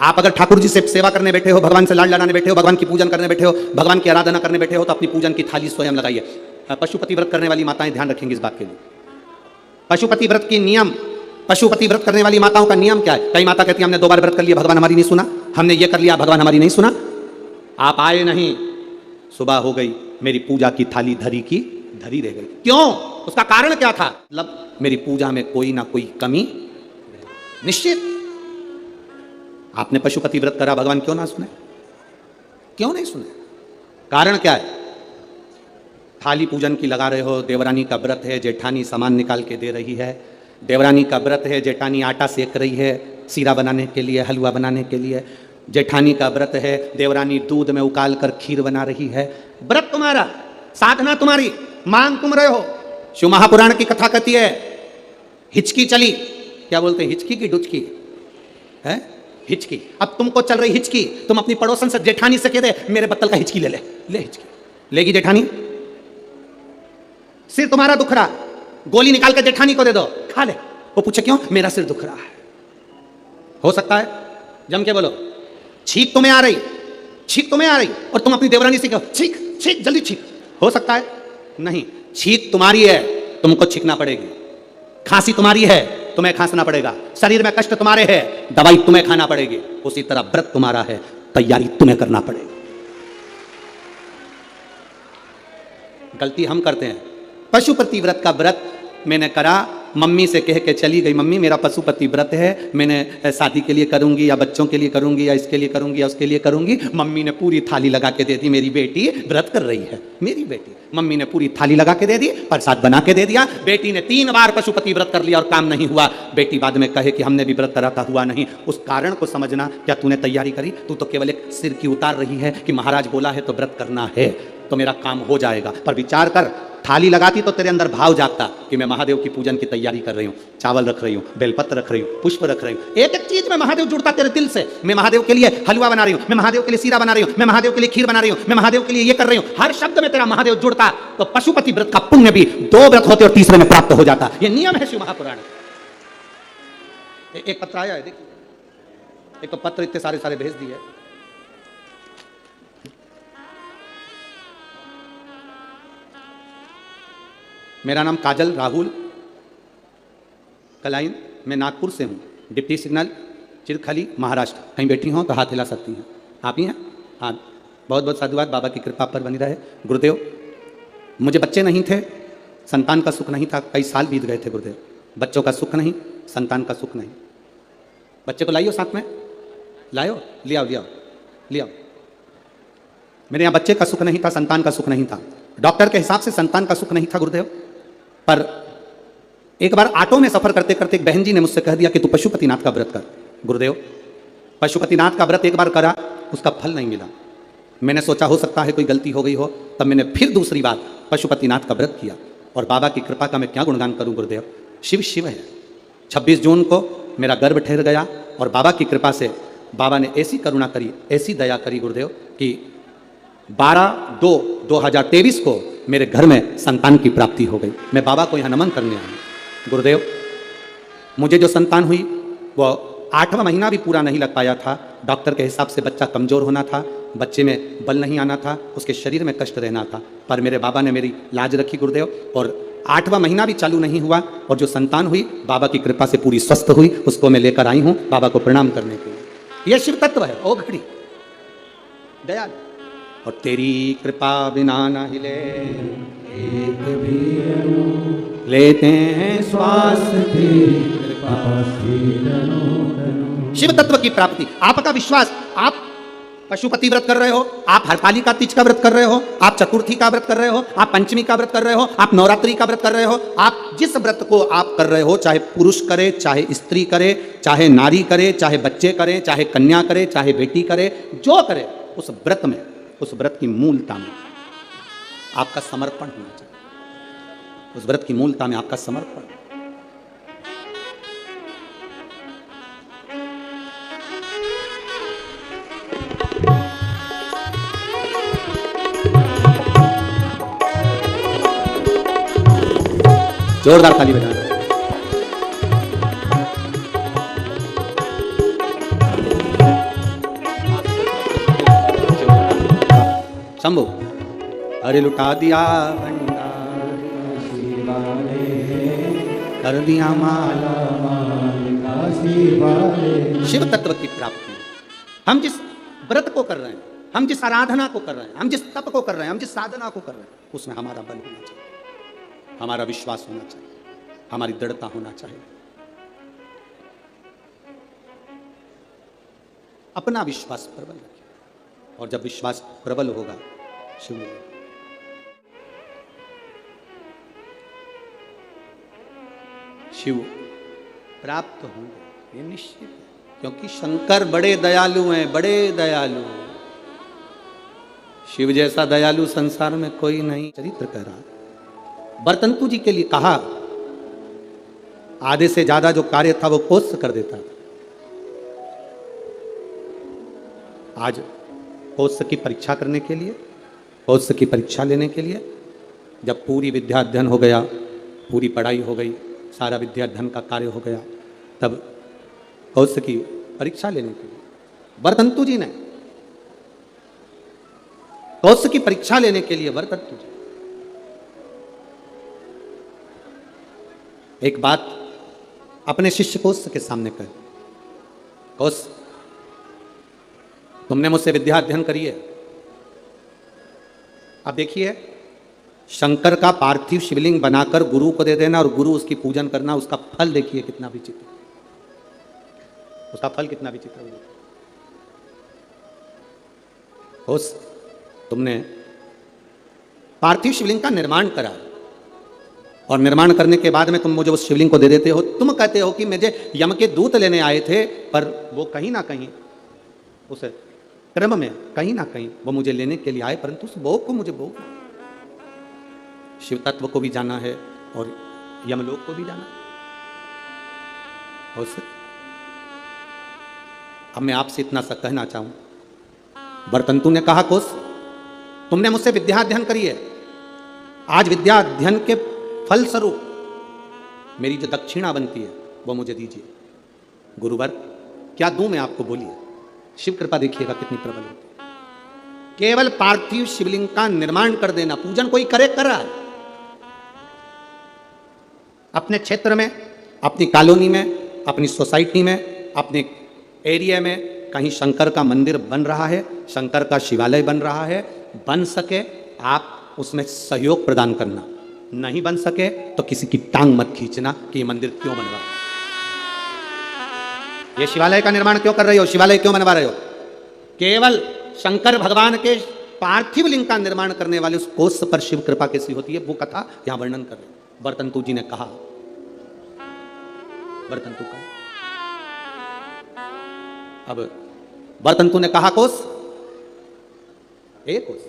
आप अगर ठाकुर जी से सेवा करने बैठे हो, भगवान से लाड लड़ाने बैठे हो, भगवान की पूजन करने बैठे हो, भगवान की आराधना करने बैठे हो, तो अपनी पूजन की थाली स्वयं लगाइए। पशुपति व्रत करने वाली माताएं ध्यान रखेंगी इस बात के लिए। पशुपति व्रत की नियम, पशुपति व्रत करने वाली माताओं का नियम क्या है? कई माता कहती है हमने 2 बार व्रत कर लिया, भगवान हमारी नहीं सुना, हमने ये कर लिया, भगवान हमारी नहीं सुना। आप आए नहीं, सुबह हो गई, मेरी पूजा की थाली धरी की धरी रह गई। क्यों? उसका कारण क्या था? मतलब मेरी पूजा में कोई ना कोई कमी निश्चित। आपने पशुपति व्रत करा, भगवान क्यों ना सुने? क्यों नहीं सुने? कारण क्या है? थाली पूजन की लगा रहे हो, देवरानी का व्रत है, जेठानी सामान निकाल के दे रही है, देवरानी का व्रत है, जेठानी आटा सेक रही है सीरा बनाने के लिए, हलवा बनाने के लिए, जेठानी का व्रत है, देवरानी दूध में उकाल कर खीर बना रही है। व्रत तुम्हारा, साधना तुम्हारी, मांग तुम रहे हो। शिव महापुराण की कथा कहती है, हिचकी चली, क्या बोलते हैं, हिचकी की डुचकी है, हिचकी। अब तुमको चल रही हिचकी, तुम अपनी पड़ोसन से, जेठानी से कह दे मेरे बत्तल का हिचकी ले ले, ले हिचकी लेगी जेठानी? सिर तुम्हारा दुख रहा, गोली निकाल के जेठानी को दे दो, खा ले, वो पूछे क्यों? मेरा सिर दुख रहा है। हो सकता है? जम के बोलो। छींक तुम्हें आ रही, छींक तुम्हें आ रही, और तुम अपनी देवरानी से कहो छींक छींक जल्दी छींक। हो सकता है? नहीं। छींक तुम्हारी है, तुमको छींकना पड़ेगी। खांसी तुम्हारी है, तुम्हें खांसना पड़ेगा। शरीर में कष्ट तुम्हारे है, दवाई तुम्हें खाना पड़ेगी। उसी तरह व्रत तुम्हारा है, तैयारी तुम्हें करना पड़ेगी। गलती हम करते हैं। पशुपति व्रत का व्रत मैंने करा, मम्मी से कह के चली गई, मम्मी मेरा पशुपति व्रत है, मैंने शादी के लिए करूंगी या बच्चों के लिए करूंगी या इसके लिए करूंगी या उसके लिए करूंगी। मम्मी ने पूरी थाली लगा के दे दी, मेरी बेटी व्रत कर रही है, मेरी बेटी। मम्मी ने पूरी थाली लगा के दे दी, प्रसाद बना के दे दिया। बेटी ने 3 बार पशुपति व्रत कर लिया और काम नहीं हुआ। बेटी बाद में कहे कि हमने भी व्रत करा था, हुआ नहीं। उस कारण को समझना। क्या तूने तैयारी करी? तू तो केवल एक सिर की उतार रही है कि महाराज बोला है तो व्रत करना है, तो मेरा काम हो जाएगा। पर विचार कर, थाली लगाती तो तेरे अंदर भाव जागता कि मैं महादेव की पूजन की तैयारी कर रही हूँ, चावल रख रही हूँ, बेलपत्र रख रही हूँ, पुष्प रख रही हूँ। एक एक चीज में महादेव जुड़ता तेरे दिल से। मैं महादेव के लिए हलवा बना रही हूँ, मैं महादेव के लिए सीरा बना रही हूँ, मैं महादेव के लिए खीर बना रही हूँ, मैं महादेव के लिए ये कर रही हूँ। हर शब्द में तेरा महादेव जुड़ता, तो पशुपति व्रत का पुण्य भी 2 व्रत होते और तीसरे में प्राप्त हो जाता। ये नियम है शिव महापुराण। एक पत्र आया है, देखिए, एक तो पत्र इतने सारे भेज दिए। मेरा नाम काजल राहुल कलाइन, मैं नागपुर से हूँ, डिप्टी सिग्नल चिरखली महाराष्ट्र। कहीं बैठी हो तो हाथ हिला सकती हैं। आप ही हैं? हाँ, बहुत बहुत साधुवाद, बाबा की कृपा पर बनी रहे। गुरुदेव, मुझे बच्चे नहीं थे, संतान का सुख नहीं था, कई साल बीत गए थे गुरुदेव। बच्चों का सुख नहीं, संतान का सुख नहीं। बच्चे को लाइयो साथ में, लाओ, ले आओ ले आओ ले आओ। मेरे यहाँ बच्चे का सुख नहीं था, संतान का सुख नहीं था। डॉक्टर के हिसाब से संतान का सुख नहीं था गुरुदेव। पर एक बार ऑटो में सफर करते करते एक बहन जी ने मुझसे कह दिया कि तू पशुपतिनाथ का व्रत कर। गुरुदेव, पशुपतिनाथ का व्रत एक बार करा, उसका फल नहीं मिला। मैंने सोचा हो सकता है कोई गलती हो गई हो, तब मैंने फिर दूसरी बार पशुपतिनाथ का व्रत किया। और बाबा की कृपा का मैं क्या गुणगान करूं गुरुदेव। शिव शिव है। 26 जून को मेरा गर्भ ठहर गया और बाबा की कृपा से बाबा ने ऐसी करुणा करी, ऐसी दया करी गुरुदेव कि 12/2/2023 को मेरे घर में संतान की प्राप्ति हो गई। मैं बाबा को यहाँ नमन करने आया। गुरुदेव, मुझे जो संतान हुई वो 8वां महीना भी पूरा नहीं लग पाया था। डॉक्टर के हिसाब से बच्चा कमज़ोर होना था, बच्चे में बल नहीं आना था, उसके शरीर में कष्ट रहना था। पर मेरे बाबा ने मेरी लाज रखी गुरुदेव, और 8वां महीना भी चालू नहीं हुआ और जो संतान हुई बाबा की कृपा से पूरी स्वस्थ हुई। उसको मैं लेकर आई हूँ बाबा को प्रणाम करने के लिए। यह शिव तत्व है। ओ घड़ी दयाल, और तेरी कृपा बिना न हिले एक भी अणु, लेते हैं श्वास तेरी कृपा से तनु। शिव तत्व की प्राप्ति, आपका विश्वास। आप पशुपति व्रत कर रहे हो, आप हरतालिका तीज का व्रत कर रहे हो, आप चतुर्थी का व्रत कर रहे हो, आप पंचमी का व्रत कर रहे हो, आप नवरात्रि का व्रत कर रहे हो। आप जिस व्रत को आप कर रहे हो, चाहे पुरुष करे, चाहे स्त्री करे, चाहे नारी करे, चाहे बच्चे करें, चाहे कन्या करे, चाहे बेटी करे, जो करे, उस व्रत में, उस व्रत की मूलता में आपका समर्पण होना चाहिए। उस व्रत की मूलता में आपका समर्पण। जोरदार ताली बजाना। शंभू, अरे लुटा दिया कर दिया माला, शिव तत्व की प्राप्ति। हम जिस व्रत को कर रहे हैं, हम जिस आराधना को कर रहे हैं, हम जिस तप को कर रहे हैं, हम जिस साधना को कर रहे हैं, उसमें हमारा बल होना चाहिए। हमारा विश्वास होना चाहिए, हमारी दृढ़ता होना चाहिए। अपना विश्वास प्रबल रखिए, और जब विश्वास प्रबल होगा शिव मिलेगा। शिव प्राप्त होंगे, ये निश्चित है, क्योंकि शंकर बड़े दयालु हैं, बड़े दयालु। शिव जैसा दयालु संसार में कोई नहीं। चरित्र कह रहा, बरतंतु जी के लिए कहा, आधे से ज्यादा जो कार्य था वो कोस कर देता। आज कोस की परीक्षा करने के लिए, कोस की परीक्षा लेने के लिए, जब पूरी विद्या अध्ययन हो गया, पूरी पढ़ाई हो गई, सारा विद्या अध्ययन का कार्य हो गया, तब कौश की परीक्षा लेने के लिए बरतंतु जी ने, कौश की परीक्षा लेने के लिए बरतंतु जी एक बात अपने शिष्य कौश के सामने कही, कौश तुमने मुझसे विद्या अध्ययन करी है, अब देखिए शंकर का पार्थिव शिवलिंग बनाकर गुरु को दे देना और गुरु उसकी पूजन करना, उसका फल देखिए कितना विचित्र, उसका फल कितना विचित्र होगा। उस तुमने पार्थिव शिवलिंग का निर्माण करा और निर्माण करने के बाद में तुम मुझे उस शिवलिंग को दे देते हो। तुम कहते हो कि मुझे यम के दूत लेने आए थे, पर वो कहीं ना कहीं उस क्रम में कहीं ना कहीं वो मुझे लेने के लिए आए, परंतु उस भोग को मुझे भोग, शिव तत्व को भी जाना है और यमलोक को भी जाना है। अब मैं आपसे इतना सा कहना चाहूं, बरतंतु ने कहा, कोस तुमने मुझसे विद्या अध्ययन करी है, आज विद्या अध्ययन के फल स्वरूप मेरी जो दक्षिणा बनती है वो मुझे दीजिए। गुरुवर क्या दूं मैं आपको, बोलिए। शिव कृपा देखिएगा कितनी प्रबल होती है। केवल पार्थिव शिवलिंग का निर्माण कर देना, पूजन कोई करे कर रहा है, अपने क्षेत्र में, अपनी कॉलोनी में, अपनी सोसाइटी में, अपने एरिया में कहीं शंकर का मंदिर बन रहा है, शंकर का शिवालय बन रहा है, बन सके आप उसमें सहयोग प्रदान करना, नहीं बन सके तो किसी की टांग मत खींचना कि ये मंदिर क्यों बन रहा है, ये शिवालय का निर्माण क्यों कर रहे हो, शिवालय क्यों बनवा रहे हो। केवल शंकर भगवान के पार्थिव लिंग का निर्माण करने वाले उस कोष पर शिव कृपा कैसी होती है, वो कथा यहां वर्णन कर रहे। बरतंतु जी ने कहा, बरतंतु का, अब बरतंतु ने कहा, कोस कोस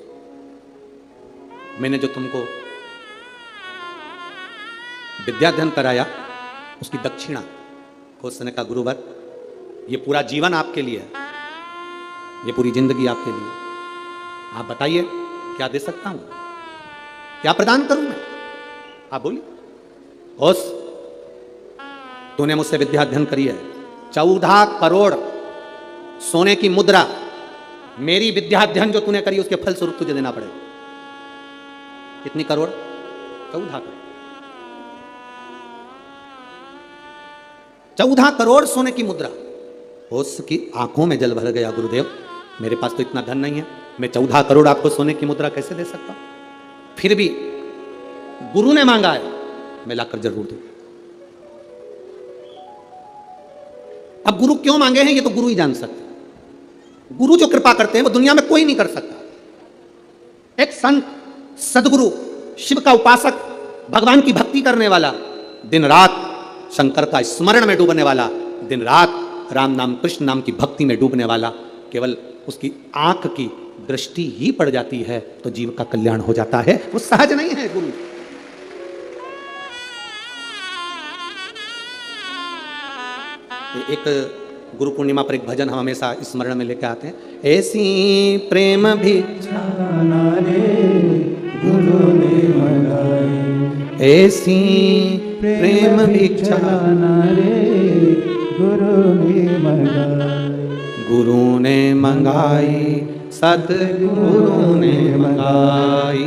मैंने जो तुमको विद्याध्ययन कराया उसकी दक्षिणा। कोस ने कहा, गुरुवर ये पूरा जीवन आपके लिए है, ये पूरी जिंदगी आपके लिए, आप बताइए क्या दे सकता हूं, क्या प्रदान करूं मैं, आप बोलिए। कोस तूने मुझसे विद्या अध्ययन करी है, 14 करोड़ सोने की मुद्रा, मेरी विद्या अध्ययन जो तूने करी उसके फल स्वरूप तुझे देना पड़ेगा। कितनी करोड़? 14 करोड़। 14 करोड़ सोने की मुद्रा। उसकी आंखों में जल भर गया, गुरुदेव मेरे पास तो इतना धन नहीं है, मैं 14 करोड़ आपको सोने की मुद्रा कैसे दे सकता हूं। फिर भी गुरु ने मांगा है, मैं लाकर जरूर दूं। अब गुरु क्यों मांगे हैं ये तो गुरु ही जान सकते हैं। गुरु जो कृपा करते हैं वो दुनिया में कोई नहीं कर सकता। एक संत, सदगुरु, शिव का उपासक, भगवान की भक्ति करने वाला, दिन रात शंकर का स्मरण में डूबने वाला, दिन रात राम नाम कृष्ण नाम की भक्ति में डूबने वाला, केवल उसकी आंख की दृष्टि ही पड़ जाती है तो जीव का कल्याण हो जाता है। वो सहज नहीं है गुरु। एक गुरु पूर्णिमा पर एक भजन हम हमेशा स्मरण में लेकर आते हैं, ऐसी प्रेम भिक्षा गुरु ने मंगाई, ऐसी प्रेम भिक्षा गुरु ने मंगाई, गुरु ने मंगाई, सतगुरु ने मंगाई,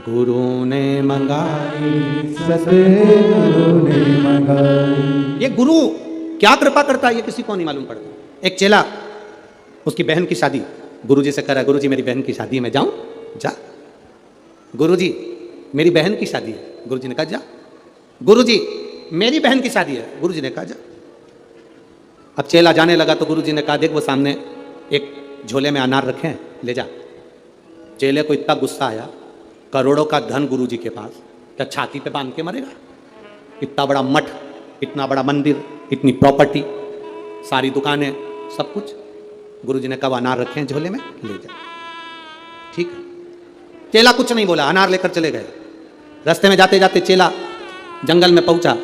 गुरु ने मंगाई, सतगुरु ने मंगाई। ये गुरु क्या कृपा करता है ये किसी को नहीं मालूम पड़ता। एक चेला, उसकी बहन की शादी, गुरुजी से करा, गुरुजी मेरी बहन की शादी है, मैं जाऊं? जा। गुरुजी मेरी बहन की शादी है, गुरुजी ने कहा जा। गुरुजी मेरी बहन की शादी है। गुरुजी ने कहा जा। अब चेला जाने लगा तो गुरुजी ने कहा देख वो सामने एक झोले में अनार रखे हैं, ले जा। चेले को इतना गुस्सा आया, करोड़ों का धन गुरुजी के पास, क्या छाती पे बांध के मरेगा? इतना बड़ा मठ, इतना बड़ा मंदिर, इतनी प्रॉपर्टी, सारी दुकानें, सब कुछ। गुरुजी ने कहा अनार रखे हैं झोले में, ले जा। ठीक है। चेला कुछ नहीं बोला, अनार लेकर चले गए। रास्ते में जाते जाते चेला जंगल में पहुंचा।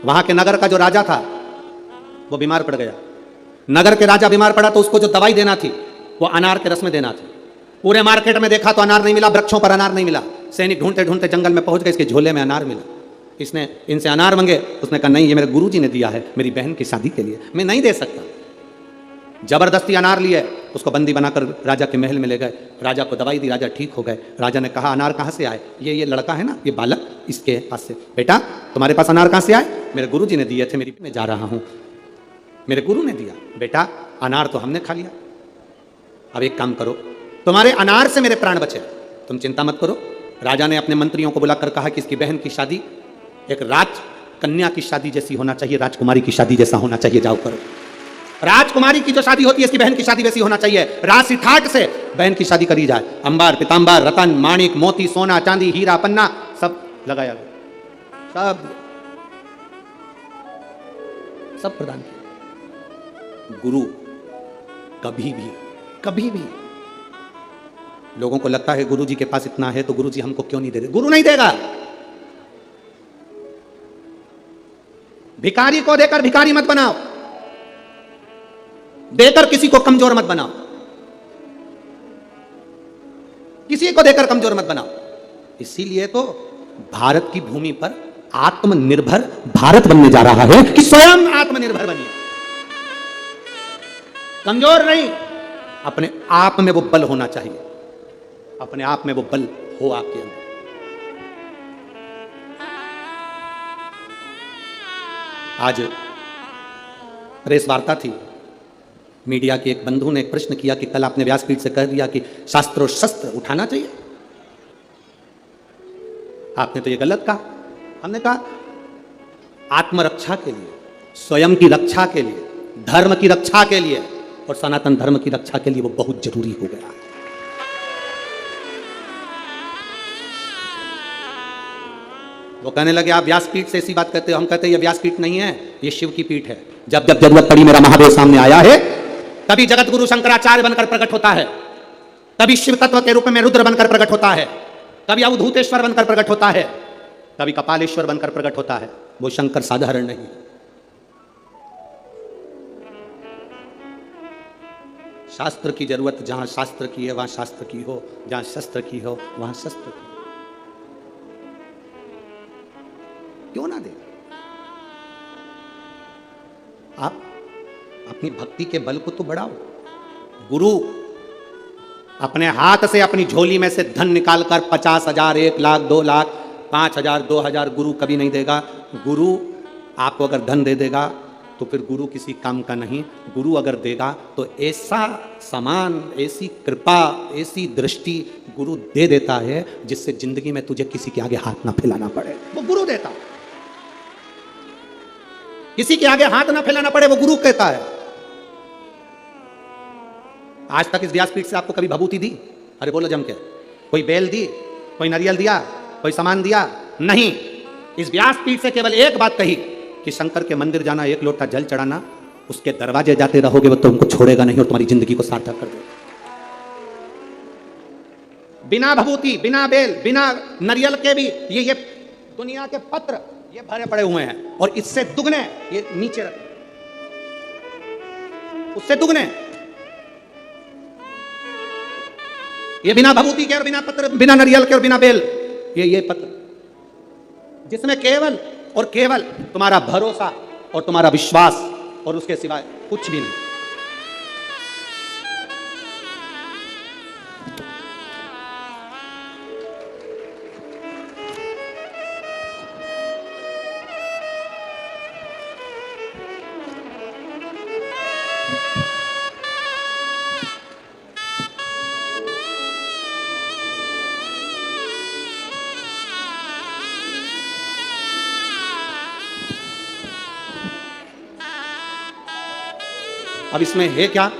वहां के नगर का जो राजा था वो बीमार पड़ गया। नगर के राजा बीमार पड़ा तो उसको जो दवाई देना थी वो अनार के रस में देना थी। पूरे मार्केट में देखा तो अनार नहीं मिला, वृक्षों पर अनार नहीं मिला। सैनिक ढूंढते ढूंढते जंगल में पहुंच गए, इसके झोले में अनार मिला। इसने इनसे अनार मांगे, उसने कहा नहीं, ये मेरे गुरुजी ने दिया है मेरी बहन की शादी के लिए, मैं नहीं दे सकता। जबरदस्ती अनार लिए, उसको बंदी बनाकर राजा के महल में ले गए। राजा को दवाई दी, राजा ठीक हो गए। राजा ने कहा अनार कहाँ से आए? ये लड़का है ना, ये बालक, इसके पास से। बेटा तुम्हारे पास अनार कहाँ से आए? मेरे गुरुजी ने दिए थे, मेरी मैं जा रहा हूँ, मेरे गुरु ने दिया। बेटा अनार तो हमने खा लिया, अब एक काम करो, तुम्हारे अनार से मेरे प्राण बचे, तुम चिंता मत करो। राजा ने अपने मंत्रियों को बुलाकर कहा कि इसकी बहन की शादी एक राजकन्या की शादी जैसी होना चाहिए, राजकुमारी की शादी जैसा होना चाहिए, जाओ करो। राजकुमारी की जो शादी होती है इसकी बहन की शादी वैसी होना चाहिए, राशि ठाट से बहन की शादी करी जाए। अंबार पीतांबर रतन माणिक मोती सोना चांदी हीरा पन्ना सब लगाया गया, सब प्रदान किया। गुरु कभी भी लोगों को लगता है गुरुजी के पास इतना है तो गुरुजी हमको क्यों नहीं दे रहे? गुरु नहीं देगा। भिखारी को देकर भिखारी मत बनाओ, देकर किसी को कमजोर मत बनाओ, किसी को देकर कमजोर मत बनाओ। इसीलिए तो भारत की भूमि पर आत्मनिर्भर भारत बनने जा रहा है कि स्वयं आत्मनिर्भर बनिए, कमजोर नहीं। अपने आप में वो बल होना चाहिए, अपने आप में वो बल हो आपके अंदर। आज प्रेस वार्ता थी, मीडिया के एक बंधु ने एक प्रश्न किया कि कल आपने व्यासपीठ से कह दिया कि शास्त्र और शस्त्र उठाना चाहिए, आपने तो ये गलत कहा। हमने कहा आत्मरक्षा के लिए, स्वयं की रक्षा के लिए, धर्म की रक्षा के लिए और सनातन धर्म की रक्षा के लिए वो बहुत जरूरी हो गया। वो कहने लगे आप व्यासपीठ से ऐसी बात कहते हो। हम कहते हैं ये व्यासपीठ नहीं है, ये शिव की पीठ है। जब जब जरूरत पड़ी मेरा महादेव सामने आया है, तभी जगत गुरु शंकराचार्य बनकर प्रकट होता है, कभी शिव तत्व के रूप में रुद्र बनकर प्रकट होता है, कभी अवधूतेश्वर बनकर प्रकट होता है, कभी कपालेश्वर बनकर प्रकट होता है। वो शंकर साधारण नहीं। शास्त्र की जरूरत जहां शास्त्र की है वहां शास्त्र की हो, जहां शस्त्र की हो वहां शस्त्र की। क्यों ना दे? आप अपनी भक्ति के बल को तो बढ़ाओ। गुरु अपने हाथ से अपनी झोली में से धन निकालकर 50,000 1 लाख 2 लाख 5,000 2,000 गुरु कभी नहीं देगा। गुरु आपको अगर धन दे देगा तो फिर गुरु किसी काम का नहीं। गुरु अगर देगा तो ऐसा समान, ऐसी कृपा, ऐसी दृष्टि गुरु दे देता है जिससे जिंदगी में तुझे किसी के आगे हाथ ना फैलाना पड़े। वो गुरु देता है, किसी के आगे हाथ ना फैलाना पड़े, वो गुरु कहता है। आज तक इस व्यासपीठ से आपको कभी भभूति दी? अरे बोलो जम के। कोई बेल दी, कोई नारियल दिया, कोई सामान दिया? नहीं। इस व्यासपीठ से केवल एक बात कही कि शंकर के मंदिर जाना, एक लोटा जल चढ़ाना, उसके दरवाजे जाते रहोगे वो तुमको छोड़ेगा नहीं और तुम्हारी जिंदगी को सार्थक कर देगा। बिना भभूति, बिना बेल, बिना नारियल के भी ये दुनिया के पत्र ये भरे पड़े हुए हैं और इससे दुगने ये नीचे रख, उससे दुगने ये बिना भभूति के और बिना पत्र, बिना नारियल के और बिना बेल, ये पत्र जिसमें केवल और केवल तुम्हारा भरोसा और तुम्हारा विश्वास और उसके सिवाय कुछ भी नहीं। अब इसमें है क्या?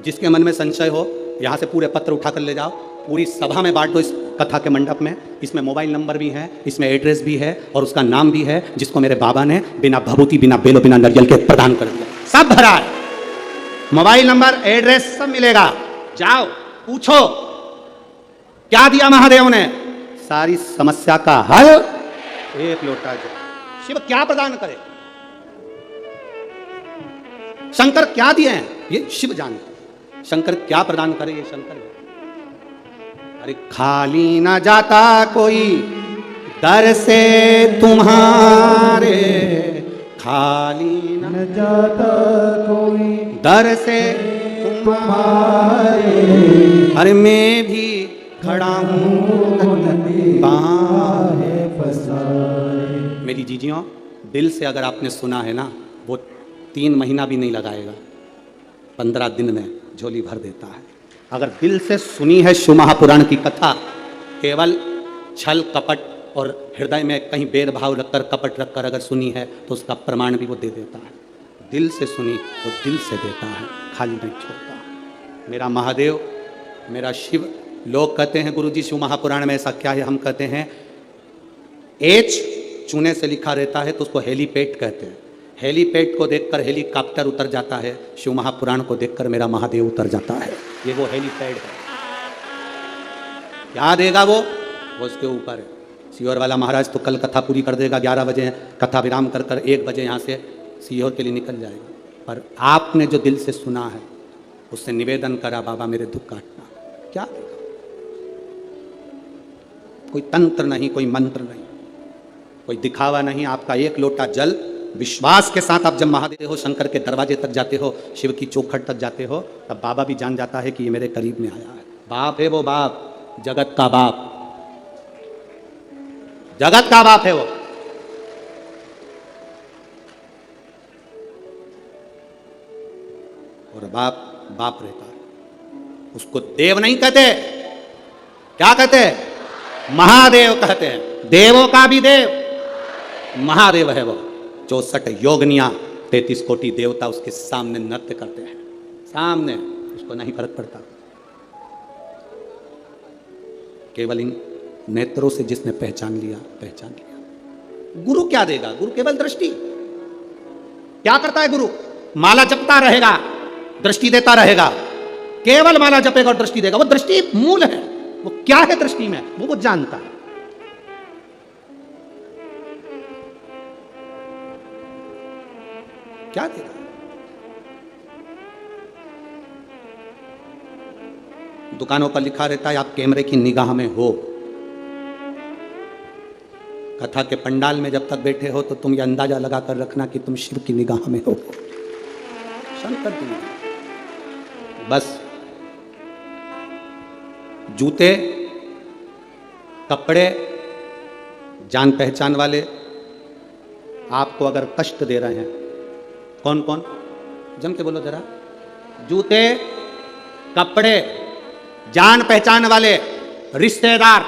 जिसके मन में संशय हो यहाँ से पूरे पत्र उठा कर ले जाओ, पूरी सभा में बांट दो इस कथा के मंडप में। इसमें मोबाइल नंबर भी है, इसमें एड्रेस भी है और उसका नाम भी है जिसको मेरे बाबा ने बिना भभूति, बिना बेलो, बिना नरियल के प्रदान कर दिया। सब भरा है, मोबाइल नंबर, एड्रेस सब मिलेगा। जाओ पूछो क्या दिया महादेव ने, सारी समस्या का हल एक लोटा जल। शिव क्या प्रदान करे, शंकर क्या दिए हैं ये शिव जानते। शंकर क्या प्रदान करे ये शंकर। अरे खाली ना जाता कोई दर से तुम्हारे, खाली न जाता कोई दर से तुम्हारे। अरे मैं भी खड़ा हूँ मेरी जीजियों, दिल से अगर आपने सुना है ना, वो 3 महीना भी नहीं लगाएगा, 15 दिन में झोली भर देता है। अगर दिल से सुनी है शिव महापुराण की कथा, केवल छल कपट और हृदय में कहीं भेदभाव रखकर, कपट रखकर अगर सुनी है तो उसका प्रमाण भी वो दे देता है। दिल से सुनी वो दिल से देता है, खाली नहीं छोड़ता। मेरा महादेव, मेरा शिव। लोग कहते हैं गुरुजी शिव महापुराण में ऐसा क्या है, हम कहते हैं एच चूने से लिखा रहता है तो उसको हेलीपैड कहते हैं। हेलीपैड को देखकर हेलीकॉप्टर उतर जाता है, शिव महापुराण को देखकर मेरा महादेव उतर जाता है। ये वो हेलीपैड है। क्या देगा वो उसके ऊपर है। सीहोर वाला महाराज तो कल कथा पूरी कर देगा, 11 बजे कथा विराम कर कर 1 बजे यहाँ से सीहोर के लिए निकल जाएगा। पर आपने जो दिल से सुना है उससे निवेदन करा, बाबा मेरे दुख काटना, क्या देगा? कोई तंत्र नहीं, कोई मंत्र नहीं, कोई दिखावा नहीं। आपका एक लोटा जल, विश्वास के साथ आप जब महादेव हो शंकर के दरवाजे तक जाते हो, शिव की चौखट तक जाते हो, तब बाबा भी जान जाता है कि ये मेरे करीब में आया है। बाप है वो, बाप, जगत का बाप, जगत का बाप है वो। और बाप बाप रहता है, उसको देव नहीं कहते, क्या कहते? महादेव कहते हैं। देवों का भी देव महादेव है वो। 64 योगनियां, 33 कोटि देवता उसके सामने नृत्य करते हैं, सामने, उसको नहीं फर्क पड़ता। केवल इन नेत्रों से जिसने पहचान लिया, पहचान लिया। गुरु क्या देगा? गुरु केवल दृष्टि। क्या करता है गुरु? माला जपता रहेगा, दृष्टि देता रहेगा। केवल माला जपेगा और दृष्टि देगा। वो दृष्टि मूल है। वो क्या है दृष्टि में, वो जानता है। क्या देगा? दुकानों पर लिखा रहता है आप कैमरे की निगाह में हो। कथा के पंडाल में जब तक बैठे हो तो तुम ये अंदाजा लगा कर रखना कि तुम शिव की निगाह में हो, शंकर की निगाह। बस जूते, कपड़े, जान पहचान वाले आपको अगर कष्ट दे रहे हैं, कौन कौन? जम के बोलो जरा। जूते, कपड़े, जान पहचान वाले, रिश्तेदार,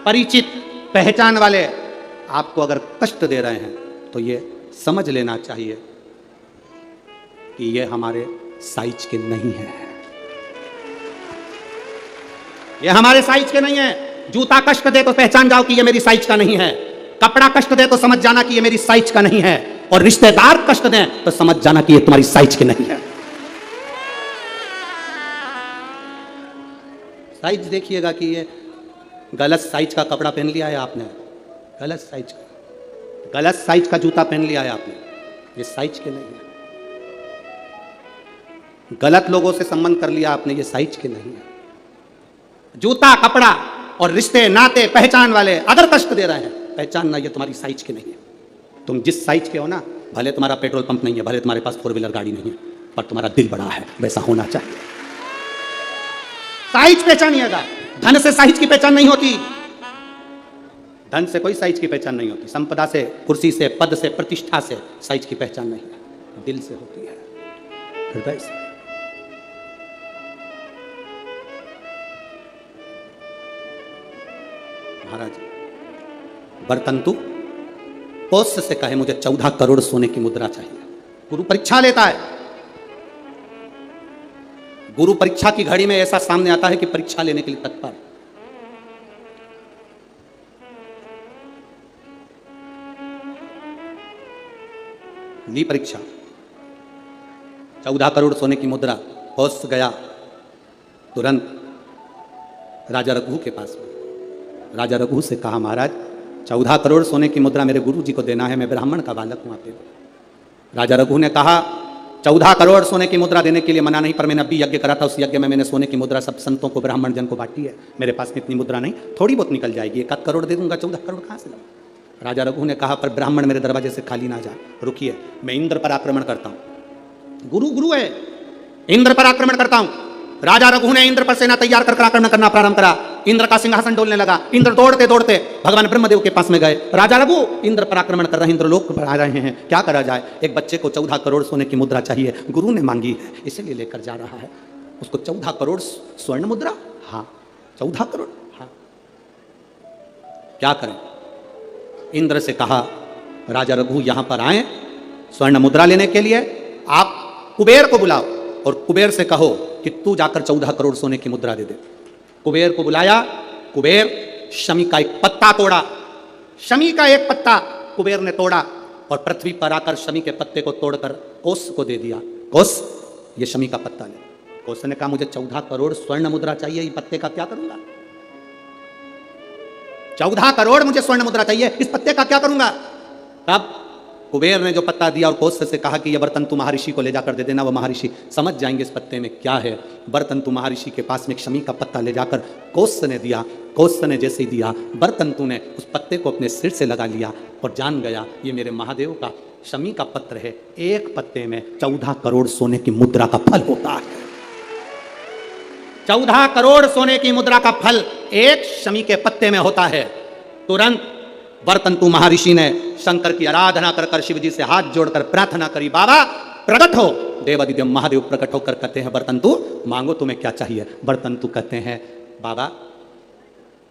परिचित, पहचान वाले आपको अगर कष्ट दे रहे हैं तो ये समझ लेना चाहिए कि ये हमारे साइज के नहीं है। ये हमारे साइज के नहीं है। जूता कष्ट दे तो पहचान जाओ कि ये मेरी साइज का नहीं है। कपड़ा कष्ट दे तो समझ जाना कि ये मेरी साइज का नहीं है। और रिश्तेदार कष्ट दें तो समझ जाना कि ये तुम्हारी साइज के नहीं है। साइज देखिएगा कि ये गलत साइज का कपड़ा पहन लिया है आपने, गलत साइज का जूता पहन लिया है आपने, ये साइज के नहीं है। गलत लोगों से संबंध कर लिया आपने, ये साइज के नहीं है। जूता, कपड़ा और रिश्ते, नाते, पहचान वाले अगर कष्ट दे रहे हैं, पहचानना ये तुम्हारी साइज के नहीं है। तुम जिस साइज के हो ना, भले तुम्हारा पेट्रोल पंप नहीं है, भले तुम्हारे पास 4 व्हीलर गाड़ी नहीं है, पर तुम्हारा दिल बड़ा है, वैसा होना चाहिए। साइज पहचानिएगा। धन से साइज की पहचान नहीं होती। धन से कोई साइज की पहचान नहीं होती। संपदा से, कुर्सी से, पद से, प्रतिष्ठा से साइज की पहचान नहीं है। दिल से होती है, हृदय से। महाराज बर्तंतु पोष्य से कहे मुझे 14 करोड़ सोने की मुद्रा चाहिए। गुरु परीक्षा लेता है। गुरु परीक्षा की घड़ी में ऐसा सामने आता है कि परीक्षा लेने के लिए तत्पर। ली परीक्षा, 14 करोड़ सोने की मुद्रा, होश गया तुरंत राजा रघु के पास में। राजा रघु से कहा, महाराज 14 करोड़ सोने की मुद्रा मेरे गुरु जी को देना है, मैं ब्राह्मण का बालक हूं, आप दे दो। राजा रघु ने कहा, 14 करोड़ सोने की मुद्रा देने के लिए मना नहीं, पर मैंने अभी यज्ञ करा था, उस यज्ञ में मैंने सोने की मुद्रा सब संतों को, ब्राह्मण जन को बांटी है। मेरे पास में इतनी मुद्रा नहीं, थोड़ी बहुत निकल जाएगी, 1 करोड़ दे दूंगा, 14 करोड़ कहाँ से लाऊं। राजा रघु ने कहा, पर ब्राह्मण मेरे दरवाजे से खाली ना जाए, रुकिए, मैं इंद्र पर आक्रमण करता हूं। गुरु गुरु है, इंद्र पर आक्रमण करता हूं। राजा रघु ने इंद्र पर सेना तैयार कर आक्रमण करना प्रारंभ करा। इंद्र का सिंहासन डोलने लगा। इंद्र दौड़ते दौड़ते भगवान ब्रह्मदेव के पास में गए। राजा रघु इंद्र पर आक्रमण कर रहे हैं, इंद्र लोक पर आ रहे हैं, क्या करा जाए। एक बच्चे को 14 करोड़ सोने की मुद्रा चाहिए, गुरु ने मांगी है, इसीलिए लेकर जा रहा है। उसको 14 करोड़ स्वर्ण मुद्रा, हाँ 14 करोड़, हाँ क्या करें। इंद्र से कहा, राजा रघु यहां पर आए स्वर्ण मुद्रा लेने के लिए, आप कुबेर को बुलाओ और कुबेर से कहो कि तू जाकर 14 करोड़ सोने की मुद्रा दे दे। कुबेर को बुलाया। कुबेर शमी का एक पत्ता तोड़ा, शमी का एक पत्ता कुबेर ने तोड़ा और पृथ्वी पर आकर शमी के पत्ते को तोड़कर कोस को दे दिया। कोस, ये शमी का पत्ता ले। कोस ने कहा, मुझे 14 करोड़ स्वर्ण मुद्रा चाहिए, इस पत्ते का क्या करूंगा। 14 करोड़ मुझे स्वर्ण मुद्रा चाहिए, इस पत्ते का क्या करूंगा। तब कुबेर ने जो पत्ता दिया और कोस से कहा कि यह बर्तन तू महर्षि को ले जाकर दे देना, वो महर्षि समझ जाएंगे इस पत्ते में क्या है। बर्तन तू महर्षि के पास में एक शमी का पत्ता ले जाकर कोस ने दिया। कोस ने जैसे ही दिया, बर्तन तू ने उस पत्ते को अपने सिर से लगा लिया और जान गया ये मेरे महादेव का शमी का पत्र है। एक पत्ते में 14 करोड़ सोने की मुद्रा का फल होता है। 14 करोड़ सोने की मुद्रा का फल एक शमी के पत्ते में होता है। तुरंत बर्तंतु महर्षि ने शंकर की आराधना कर कर शिव जी से हाथ जोड़कर प्रार्थना करी, बाबा प्रकट हो। देवादिदेव महादेव प्रकट होकर कहते हैं, बर्तंतु मांगो तुम्हें क्या चाहिए। बर्तंतु कहते हैं, बाबा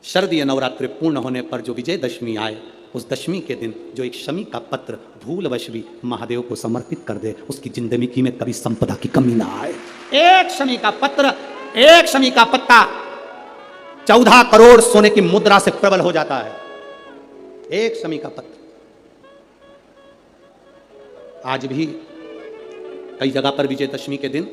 शरदीय नवरात्रि पूर्ण होने पर जो विजयदशमी आए, उस दशमी के दिन जो एक शमी का पत्र भूलवश भी महादेव को समर्पित कर दे, उसकी जिंदगी में कभी संपदा की कमी ना आए। एक शमी का पत्र, एक शमी का पत्ता 14 करोड़ सोने की मुद्रा से प्रबल हो जाता है। एक शमी का पत्र। आज भी कई जगह पर विजयदशमी के दिन,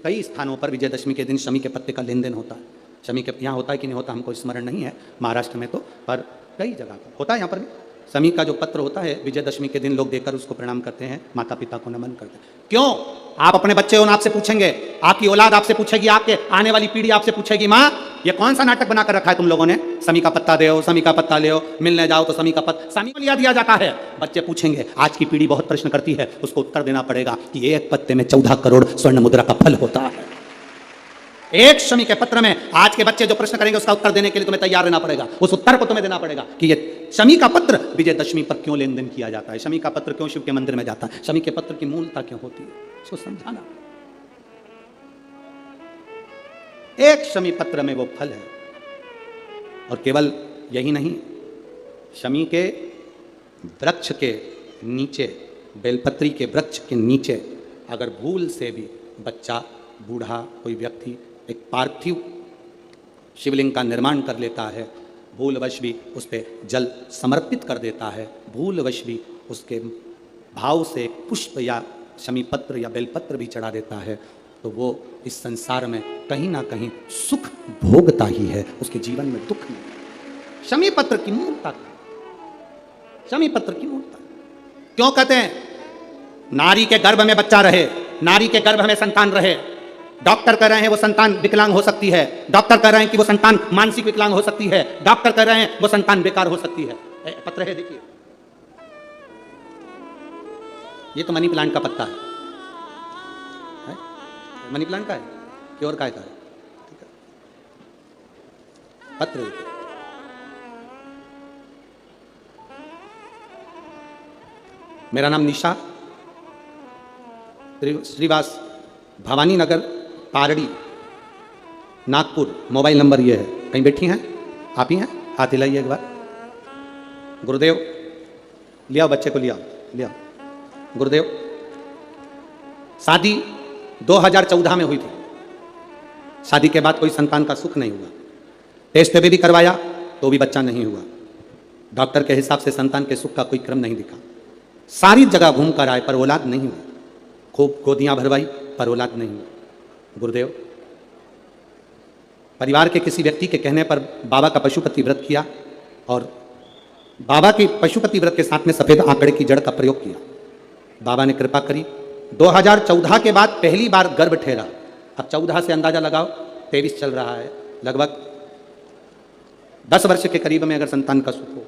कई स्थानों पर विजयदशमी के दिन शमी के पत्ते का लेन देन होता है। शमी के यहाँ होता है कि नहीं होता हमको स्मरण नहीं है, महाराष्ट्र में तो, पर कई जगह पर होता है। यहाँ पर भी शमी का जो पत्र होता है, विजयदशमी के दिन लोग देकर उसको प्रणाम करते हैं, माता पिता को नमन करते हैं। क्यों? आप अपने बच्चे हो, आपसे पूछेंगे, आपकी औलाद आपसे पूछेगी, आपके आने वाली पीढ़ी आपसे पूछेगी, माँ ये कौन सा नाटक बनाकर रखा है तुम लोगों ने, शमी का पत्ता दे, शमी का पत्ता ले, मिलने जाओ तो शमी का पत्ता, शमी को लिया दिया जाता है। बच्चे पूछेंगे, आज की पीढ़ी बहुत प्रश्न करती है, उसको उत्तर देना पड़ेगा कि एक पत्ते में 14 करोड़ स्वर्ण मुद्रा का फल होता है। एक शमी के पत्र में आज के बच्चे जो प्रश्न करेंगे, उसका उत्तर देने के लिए तुम्हें तैयार रहना पड़ेगा। उस उत्तर को तुम्हें देना पड़ेगा कि ये शमी का पत्र विजयदशमी पर क्यों लेन देन किया जाता है, शमी का पत्र क्यों शिव के मंदिर में जाता है, शमी के पत्र की मूलता क्यों होती है, इसको समझाना। एक शमी पत्र में वो फल है। और केवल यही नहीं, शमी के वृक्ष के नीचे, बेलपत्री के वृक्ष के नीचे अगर भूल से भी बच्चा, बूढ़ा, कोई व्यक्ति एक पार्थिव शिवलिंग का निर्माण कर लेता है, भूलवश भी उस पर जल समर्पित कर देता है, भूलवश भी उसके भाव से पुष्प या शमी पत्र या बेलपत्र भी चढ़ा देता है, तो वो इस संसार में कहीं ना कहीं सुख भोगता ही है, उसके जीवन में दुख नहीं। शमी पत्र की मूर्ता, शमी पत्र की मूर्ता क्यों कहते हैं? नारी के गर्भ में बच्चा रहे, नारी के गर्भ में संतान रहे। डॉक्टर कह रहे हैं वो संतान विकलांग हो सकती है, डॉक्टर कह रहे हैं कि वो संतान मानसिक विकलांग हो सकती है, डॉक्टर कह रहे हैं वो संतान बेकार हो सकती है। पत्र है, देखिए, ये तो मनी प्लांट का पत्ता है, मनी प्लांट का है कि और काय का है, ठीक है? पत्र देखिए, मेरा नाम निशा श्रीवास, भवानी नगर, पारड़ी, नागपुर। मोबाइल नंबर ये है। कहीं बैठी हैं आप ही हैं? हाथ हिलाइए एक बार। गुरुदेव लिया, बच्चे को लिया, लिया। गुरुदेव शादी 2014 में हुई थी, शादी के बाद कोई संतान का सुख नहीं हुआ, टेस्ट भी करवाया तो भी बच्चा नहीं हुआ, डॉक्टर के हिसाब से संतान के सुख का कोई क्रम नहीं दिखा, सारी जगह घूम कर आए पर औलाद नहीं हुई, खूब गोदियां भरवाई पर औलाद नहीं हुई। गुरुदेव, परिवार के किसी व्यक्ति के कहने पर बाबा का पशुपति व्रत किया और बाबा की पशुपति व्रत के साथ में सफेद आंकड़े की जड़ का प्रयोग किया। बाबा ने कृपा करी, 2014 के बाद पहली बार गर्भ ठहरा। अब 14 से अंदाजा लगाओ, 23 चल रहा है, लगभग 10 वर्ष के करीब में अगर संतान का सुख हो।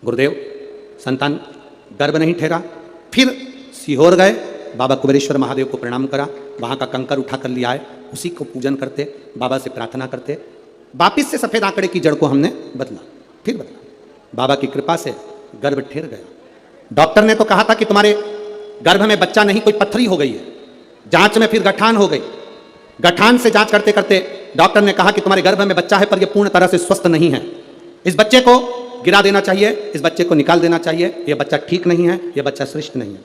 गुरुदेव, संतान गर्भ नहीं ठहरा, फिर सीहोर गए, बाबा कुबेरेश्वर महादेव को प्रणाम करा, वहाँ का कंकर उठा कर लिया आए, उसी को पूजन करते, बाबा से प्रार्थना करते, वापिस से सफ़ेद आंकड़े की जड़ को हमने बदला, फिर बदला। बाबा की कृपा से गर्भ ठहर गया। डॉक्टर ने तो कहा था कि तुम्हारे गर्भ में बच्चा नहीं, कोई पत्थरी हो गई है। जांच में फिर गठान हो गई, गठान से जांच करते करते डॉक्टर ने कहा कि तुम्हारे गर्भ में बच्चा है पर यह पूर्ण तरह से स्वस्थ नहीं है, इस बच्चे को गिरा देना चाहिए, इस बच्चे को निकाल देना चाहिए, यह बच्चा ठीक नहीं है, यह बच्चा श्रेष्ठ नहीं है।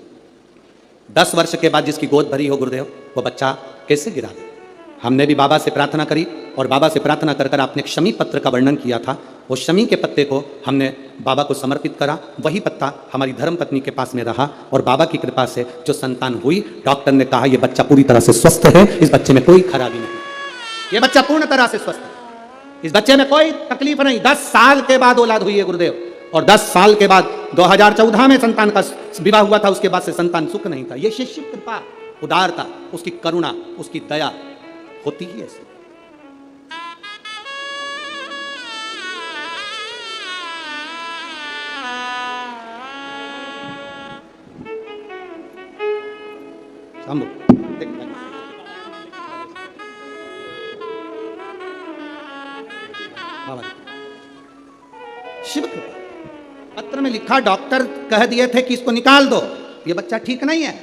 10 वर्ष के बाद जिसकी गोद भरी हो गुरुदेव, वो बच्चा कैसे गिरा दे? हमने भी बाबा से प्रार्थना करी और बाबा से प्रार्थना कर कर आपने क्षमी पत्र का वर्णन किया था, वो शमी के पत्ते को हमने बाबा को समर्पित करा, वही पत्ता हमारी धर्मपत्नी के पास में रहा और बाबा की कृपा से जो संतान हुई, डॉक्टर ने कहा यह बच्चा पूरी तरह से स्वस्थ है, इस बच्चे में कोई खराबी नहीं, यह बच्चा पूर्ण तरह से स्वस्थ है, इस बच्चे में कोई तकलीफ नहीं। 10 साल के बाद औलाद हुई है गुरुदेव, और 10 साल के बाद 2014 में संतान का विवाह हुआ था, उसके बाद से संतान सुख नहीं था। यह शिष्य कृपा, उदारता, उसकी करुणा, उसकी दया होती ही ऐसी। शिव कृपा। पत्र में लिखा, डॉक्टर कह दिए थे कि इसको निकाल दो, ये बच्चा ठीक नहीं है।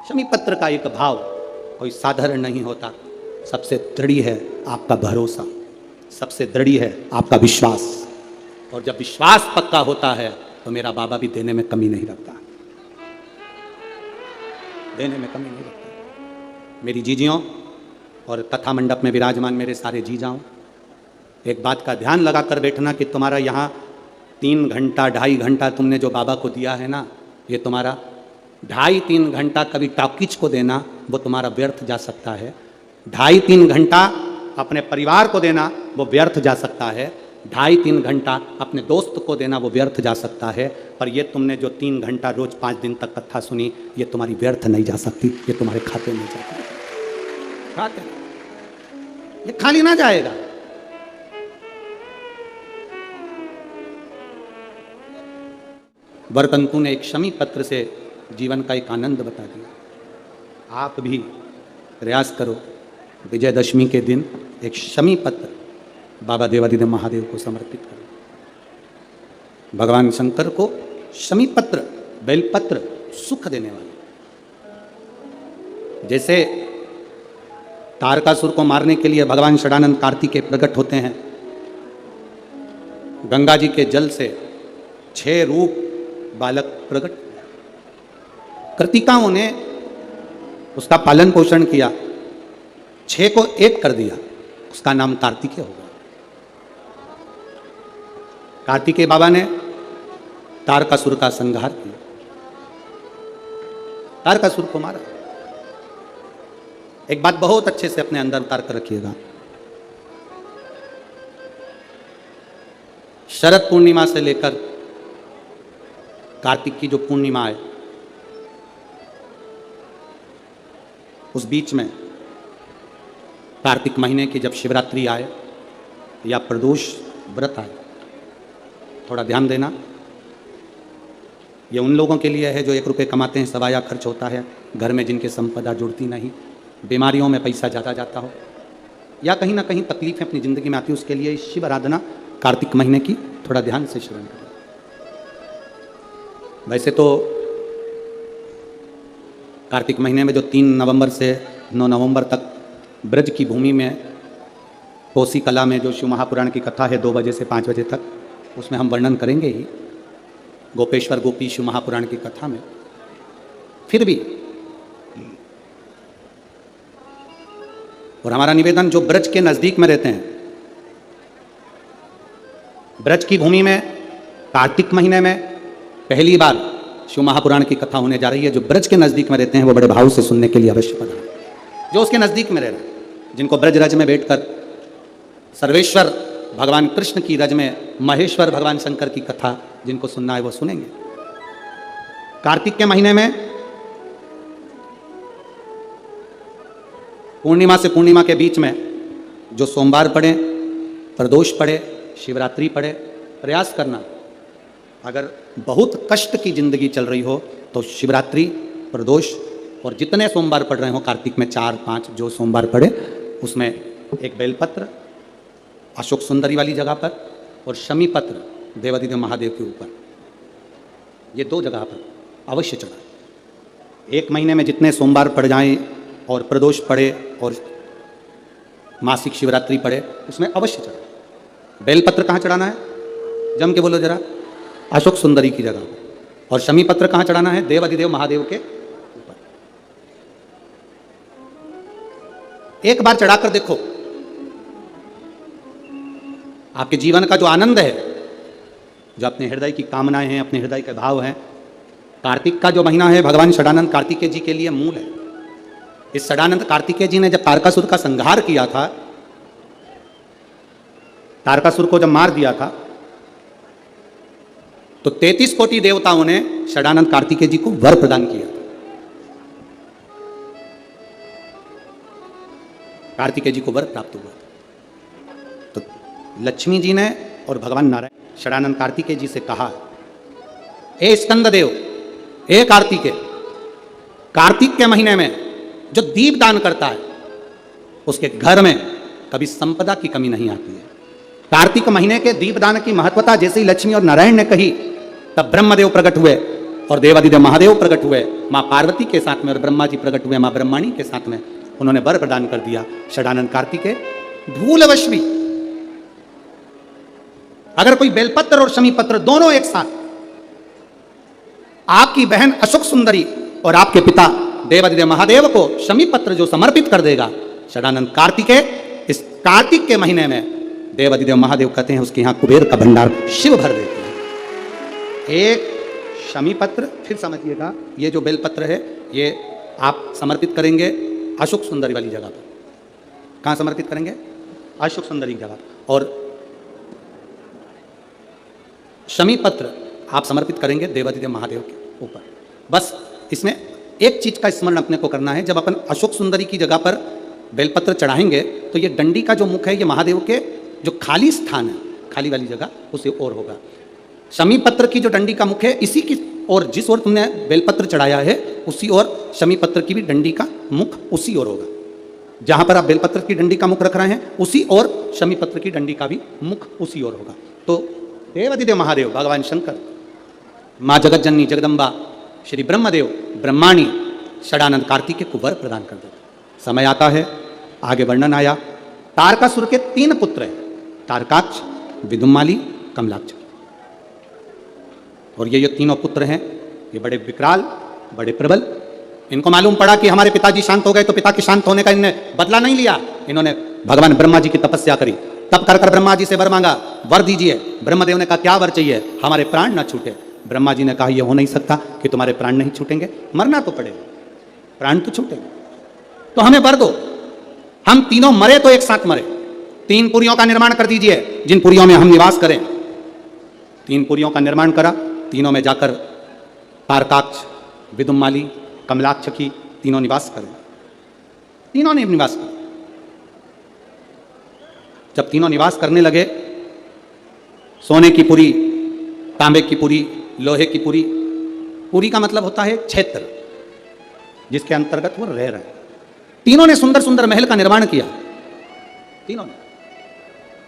शमी पत्र का एक भाव कोई साधारण नहीं होता। सबसे दृढ़ है आपका भरोसा, सबसे दृढ़ है आपका विश्वास, और जब विश्वास पक्का होता है तो मेरा बाबा भी देने में कमी नहीं रखता, देने में कमी नहीं रखता। मेरी जीजियों और कथा मंडप में विराजमान मेरे सारे जीजाओं, एक बात का ध्यान लगा कर बैठना कि तुम्हारा यहाँ 3 घंटा 2.5 घंटा तुमने जो बाबा को दिया है ना, ये तुम्हारा 2.5-3 घंटा कभी टॉकीज को देना वो तुम्हारा व्यर्थ जा सकता है। 2.5-3 घंटा अपने परिवार को देना वो व्यर्थ जा सकता है। 2.5-3 घंटा अपने दोस्त को देना वो व्यर्थ जा सकता है। पर ये तुमने जो 3 घंटा रोज 5 दिन तक कथा सुनी, ये तुम्हारी व्यर्थ नहीं जा सकती, ये तुम्हारे खाते में जाती, खाते ये खाली ना जाएगा। वर्तंतु ने एक शमी पत्र से जीवन का एक आनंद बता दिया। आप भी प्रयास करो, विजयदशमी के दिन एक शमी पत्र बाबा देवादिदेव महादेव को समर्पित करो। भगवान शंकर को शमी पत्र, बेलपत्र सुख देने वाले, जैसे तारकासुर को मारने के लिए भगवान षडानंद कार्तिकेय प्रकट होते हैं, गंगा जी के जल से 6 रूप बालक प्रकट, कृतिकाओं ने उसका पालन पोषण किया, 6 को 1 कर दिया, उसका नाम कार्तिकेय होगा। कार्तिकेय बाबा ने तारकासुर का संहार किया, तारकासुर को मारा। एक बात बहुत अच्छे से अपने अंदर उतार कर रखिएगा, शरद पूर्णिमा से लेकर कार्तिक की जो पूर्णिमा है, उस बीच में कार्तिक महीने की जब शिवरात्रि आए या प्रदोष व्रत आए, थोड़ा ध्यान देना। ये उन लोगों के लिए है जो 1 रुपये कमाते हैं, सवाया खर्च होता है, घर में जिनके संपदा जुड़ती नहीं, बीमारियों में पैसा ज़्यादा जाता हो, या कहीं ना कहीं तकलीफें अपनी ज़िंदगी में आती है, उसके लिए शिव आराधना कार्तिक महीने की थोड़ा ध्यान से श्रवण करें। वैसे तो कार्तिक महीने में जो 3 नवंबर से 9 नवंबर तक ब्रज की भूमि में कोसी कला में जो शिव महापुराण की कथा है 2 बजे से 5 बजे तक, उसमें हम वर्णन करेंगे ही, गोपेश्वर गोपी शिव महापुराण की कथा में। फिर भी और हमारा निवेदन, जो ब्रज के नज़दीक में रहते हैं, ब्रज की भूमि में कार्तिक महीने में पहली बार शिव महापुराण की कथा होने जा रही है। जो ब्रज के नज़दीक में रहते हैं वो बड़े भाव से सुनने के लिए अवश्य पधारें। जो उसके नज़दीक में रह रहे हैं, जिनको ब्रज रज में बैठकर सर्वेश्वर भगवान कृष्ण की रज में महेश्वर भगवान शंकर की कथा जिनको सुनना है वो सुनेंगे। कार्तिक के महीने में पूर्णिमा से पूर्णिमा के बीच में जो सोमवार पड़े, प्रदोष पड़े, शिवरात्रि पड़े, प्रयास करना, अगर बहुत कष्ट की जिंदगी चल रही हो तो शिवरात्रि, प्रदोष और जितने सोमवार पड़ रहे हो कार्तिक में 4-5 जो सोमवार पड़े उसमें एक बेलपत्र अशोक सुंदरी वाली जगह पर और शमी पत्र देवादिदेव महादेव के ऊपर, ये 2 जगह पर अवश्य चढ़ाएं। 1 महीने में जितने सोमवार पड़ जाएं और प्रदोष पड़े और मासिक शिवरात्रि पड़े उसमें अवश्य चढ़ाएं। बेलपत्र कहाँ चढ़ाना है? जम के बोलो जरा। अशोक सुंदरी की जगह पर। और शमी पत्र कहाँ चढ़ाना है? देवादिदेव महादेव के ऊपर। एक बार चढ़ाकर देखो, आपके जीवन का जो आनंद है, जो अपने हृदय की कामनाएं हैं, अपने हृदय के भाव हैं, कार्तिक का जो महीना है भगवान षडानंद कार्तिकेय जी के लिए मूल है। इस षडानंद कार्तिकेय जी ने जब तारकासुर का संहार किया था, तारकासुर को जब मार दिया था, तो 33 कोटि देवताओं ने षडानंद कार्तिकेय जी को वर प्रदान किया। कार्तिकेय जी को वर प्राप्त हुआ। तो लक्ष्मी जी ने और भगवान नारायण षडानंद कार्तिकेय जी से कहा, हे स्कंद देव, हे कार्तिकेय, कार्तिक के महीने में जो दीप दान करता है उसके घर में कभी संपदा की कमी नहीं आती है। कार्तिक महीने के दीपदान की महत्वता जैसे ही लक्ष्मी और नारायण ने कही, तब ब्रह्मदेव प्रकट हुए और देवादिदेव महादेव प्रकट हुए मां पार्वती के साथ में, और ब्रह्मा जी प्रकट हुए मां ब्रह्माणी के साथ में। उन्होंने वर प्रदान कर दिया। षडानंद कार्तिकेय भूलवश भी अगर कोई बेलपत्र और शमी पत्र दोनों एक साथ आपकी बहन अशोक सुंदरी और आपके पिता देवादिदेव महादेव को शमी पत्र जो समर्पित कर देगा, षडानंद कार्तिकेय इस कार्तिक के महीने में देवादिदेव महादेव कहते हैं उसके यहां कुबेर का भंडार शिव भर देते हैं। एक शमी पत्र, फिर समझिएगा, ये जो बेलपत्र है ये आप समर्पित करेंगे अशोक सुंदरी वाली जगह पर। कहां समर्पित करेंगे? अशोक सुंदरी की जगह पर। और शमी पत्र आप समर्पित करेंगे देवादिदेव महादेव के ऊपर। बस इसमें एक चीज का स्मरण अपने को करना है, जब अपन अशोक सुंदरी की जगह पर बेलपत्र चढ़ाएंगे तो ये डंडी का जो मुख है ये महादेव के जो खाली स्थान है, खाली वाली जगह उसे ओर होगा। शमी पत्र की जो डंडी का मुख है इसी की और जिस ओर तुमने बेलपत्र चढ़ाया है उसी ओर शमी पत्र की भी डंडी का मुख उसी ओर होगा। जहां पर आप बेलपत्र की डंडी का मुख रख रहे हैं उसी ओर शमी पत्र की डंडी का भी मुख उसी ओर होगा। तो देवादिदेव महादेव भगवान शंकर, माँ जगत जननी जगदम्बा, श्री ब्रह्मदेव ब्रह्माणी षडानंद कार्तिकेय को वर प्रदान कर देते। समय आता है, आगे वर्णन आया, तारकासुर के 3 पुत्र हैं, तारकाक्ष, विदुम्माली, कमलाक्ष। और ये तीनों पुत्र हैं, ये बड़े विकराल, बड़े प्रबल। इनको मालूम पड़ा कि हमारे पिताजी शांत हो गए तो पिता के शांत होने का इन्होंने बदला नहीं लिया। इन्होंने भगवान ब्रह्मा जी की तपस्या करी, तब कर ब्रह्मा जी से वर मांगा, वर दीजिए। ब्रह्मदेव ने कहा क्या वर चाहिए? हमारे प्राण ना छूटे। ब्रह्मा जी ने कहा यह हो नहीं सकता कि तुम्हारे प्राण नहीं छूटेंगे, मरना तो पड़ेगा, प्राण तो छूटेंगे, तो हमें वर दो। हम तीनों मरे तो एक साथ मरे। 3 पुरियों का निर्माण कर दीजिए जिन पुरियों में हम निवास करें। 3 पुरियों का निर्माण करा, तीनों में जाकर तारकाक्ष, विदुम्माली, कमलाक्ष की तीनों निवास करें। तीनों ने निवास किया। जब तीनों निवास करने लगे, सोने की पुरी, तांबे की पुरी, लोहे की पुरी, पुरी का मतलब होता है क्षेत्र जिसके अंतर्गत वो रह रहे हैं। तीनों ने सुंदर सुंदर महल का निर्माण किया, तीनों ने।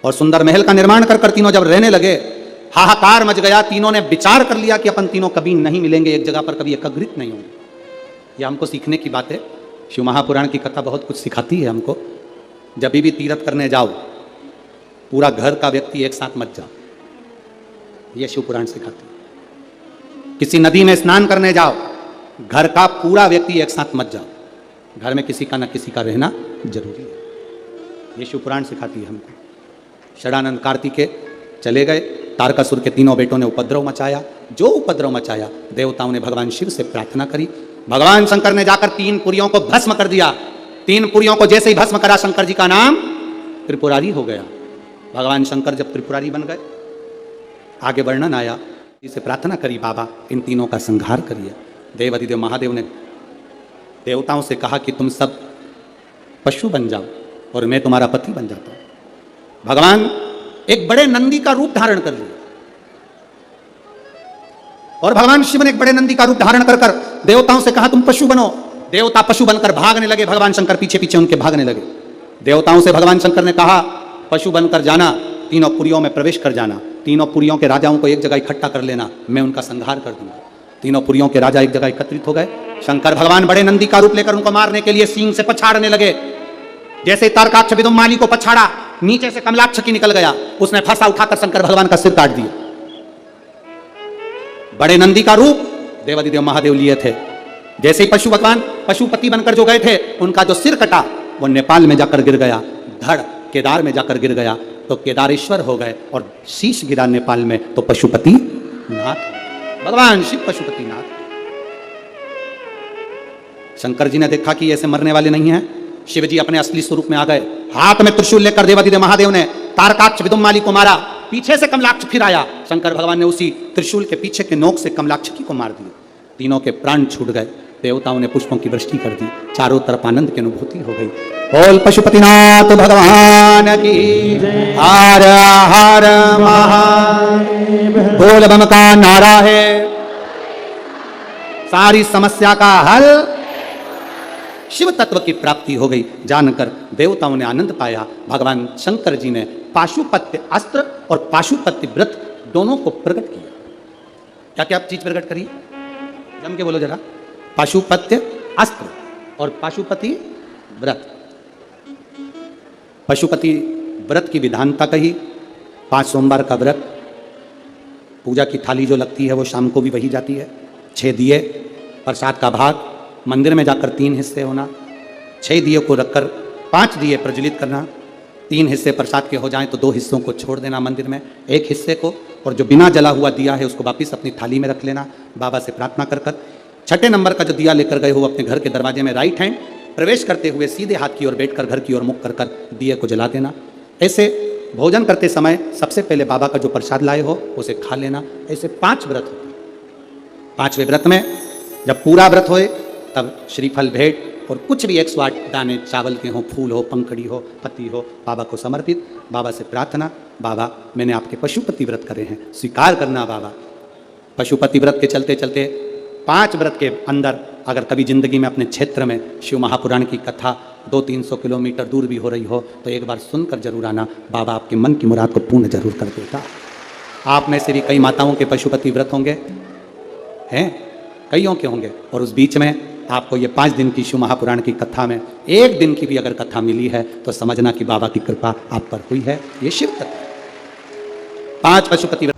और सुंदर महल का निर्माण कर तीनों जब रहने लगे, हाहाकार मच गया। तीनों ने विचार कर लिया कि अपन तीनों कभी नहीं मिलेंगे एक जगह पर, कभी एकत्रित नहीं होंगे। यह हमको सीखने की बात है। शिव महापुराण की कथा बहुत कुछ सिखाती है हमको। जब भी तीर्थ करने जाओ, पूरा घर का व्यक्ति एक साथ मत जाओ, यह शिव पुराण सिखाती है। किसी नदी में स्नान करने जाओ, घर का पूरा व्यक्ति एक साथ मत जाओ। घर में किसी का न किसी का रहना जरूरी है। ये शिव पुराण सिखाती है हमको। षडानंद कार्तिकेय चले गए, तारकासुर के तीनों बेटों ने उपद्रव मचाया। जो उपद्रव मचाया, देवताओं ने भगवान शिव से प्रार्थना करी। भगवान शंकर ने जाकर 3 पुरियों को भस्म कर दिया। 3 पुरियों को जैसे ही भस्म करा, शंकर जी का नाम त्रिपुरारी हो गया। भगवान शंकर जब त्रिपुरारी बन गए, आगे वर्णन आया, इसे प्रार्थना करी, बाबा इन तीनों का संहार करिए। देवाधिदेव महादेव ने देवताओं से कहा कि तुम सब पशु बन जाओ और मैं तुम्हारा पति बन जाता हूं। भगवान एक बड़े नंदी का रूप धारण कर लिया और भगवान शिव ने एक बड़े नंदी का रूप धारण कर कर देवताओं से कहा तुम पशु बनो। देवता पशु बनकर भागने लगे, भगवान शंकर पीछे पीछे उनके भागने लगे। देवताओं से भगवान शंकर ने कहा पशु बनकर जाना, तीनों पुरियों में प्रवेश कर जाना, तीनों पुरियों के राजाओं को एक जगह इकट्ठा कर लेना, मैं उनका संहार कर दूंगा। तीनों पुरियों के राजा एक जगह एकत्रित हो गए। शंकर भगवान बड़े नंदी का रूप लेकर उनको मारने के लिए सींग से पछाड़ने लगे। जैसे तारकाक्ष विदुम्माली को पछाड़ा, नीचे से कमलाक्ष की निकल गया, उसने फंसा उठाकर शंकर भगवान का सिर काट दिया। बड़े नंदी का रूप देवाधिदेव महादेव लिए थे। जैसे ही पशु भगवान पशुपति बनकर जो गए थे, उनका जो सिर कटा वो नेपाल में जाकर गिर गया, धड़ केदार में जाकर गिर गया, तो केदारेश्वर हो गए। और शीश गिरा नेपाल में तो पशुपति नाथ, भगवान शिव पशुपति नाथ। शंकर जी ने देखा कि ऐसे मरने वाले नहीं हैं। शिव जी अपने असली स्वरूप में आ गए। हाथ में त्रिशूल लेकर देवाधिदेव महादेव ने तारकाक्ष विदुम्माली को मारा। पीछे से कमलाक्ष फिर आया, शंकर भगवान ने उसी त्रिशूल के पीछे के नोक से कमलाक्ष को मार दिया। तीनों के प्राण छूट गए। देवताओं ने पुष्पों की वृष्टि कर दी। चारों तरफ आनंद की अनुभूति हो गई। बोल पशुपतिनाथ भगवान की हर हर महादेव। बोल बम का नारा है, सारी समस्या का हल, शिव तत्व की प्राप्ति हो गई। जानकर देवताओं ने आनंद पाया। भगवान शंकर जी ने पाशुपत्य अस्त्र और पाशुपत्य व्रत दोनों को प्रकट किया। क्या क्या चीज प्रकट करी, जम के बोलो जरा। पाशुपत्य अस्त्र और पाशुपति व्रत। पशुपति व्रत की विधानता कही, 5 सोमवार का व्रत, पूजा की थाली जो लगती है वो शाम को भी वही जाती है। 6 दिए, प्रसाद का भाग, मंदिर में जाकर 3 हिस्से होना, 6 दिए को रखकर 5 दिए प्रज्वलित करना, 3 हिस्से प्रसाद के हो जाएं तो 2 हिस्सों को छोड़ देना मंदिर में, 1 हिस्से को, और जो बिना जला हुआ दिया है उसको वापिस अपनी थाली में रख लेना। बाबा से प्रार्थना कर कर 6ठे नंबर का जो दिया लेकर गए हो अपने घर के दरवाजे में राइट हैंड प्रवेश करते हुए सीधे हाथ की ओर बैठकर घर की ओर मुख कर कर दिए को जला देना। ऐसे भोजन करते समय सबसे पहले बाबा का जो प्रसाद लाए हो उसे खा लेना। ऐसे 5 व्रत होते हैं। 5वें व्रत में जब पूरा व्रत होए तब श्रीफल भेंट और कुछ भी 108 दाने चावल के हों, फूल हो, पंखड़ी हो, पत्ती हो, बाबा को समर्पित। बाबा से प्रार्थना, बाबा मैंने आपके पशुपति व्रत करे हैं, स्वीकार करना बाबा। पशुपति व्रत के चलते चलते 5 व्रत के अंदर अगर कभी जिंदगी में अपने क्षेत्र में शिव महापुराण की कथा 200-300 किलोमीटर दूर भी हो रही हो तो एक बार सुनकर जरूर आना। बाबा आपके मन की मुराद को पूर्ण जरूर कर देगा। आप में से भी कई माताओं के पशुपति व्रत होंगे, हैं, कईयों के होंगे, और उस बीच में आपको ये 5 दिन की शिव महापुराण की कथा में 1 दिन की भी अगर कथा मिली है तो समझना कि बाबा की कृपा आप पर हुई है। ये शिव तत्व है। 5 पशुपति व्रत।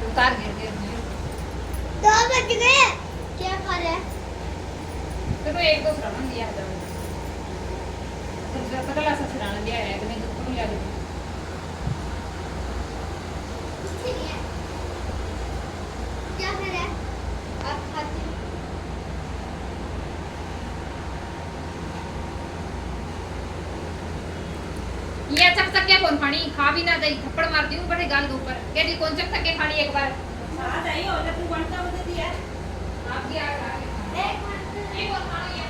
उतार दे। 2 बज गए। क्या कर रहे? तो 1-2 श्रवण दिया था। तो पतला सा श्रवण दिया है, तुम्हें दुख नहीं लगे। क्या कर रहे? आप खाते? ये चक के कौन खानी खा भी ना दई, थप्पड़ मार दी बड़े गाल के ऊपर। कह दी कौन चक के खानी एक बार आ जाई हो ले तू बनता बता दिया आप दिया एक और खानी है।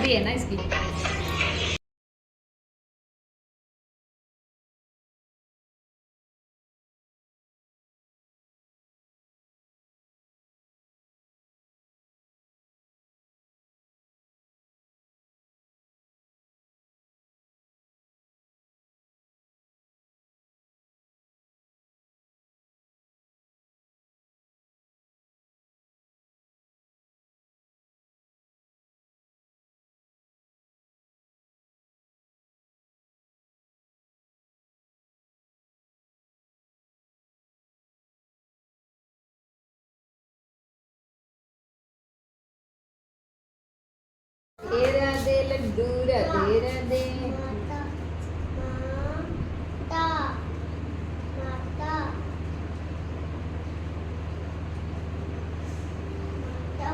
बड़ी है ना इसकी। तेरा दे लड्डू राधे राधे। माता माता माता माता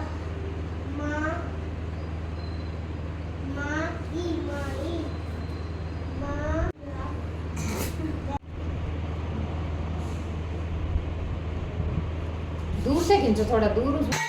माँ माँ की माई माँ दूर से खींचो, थोड़ा दूर।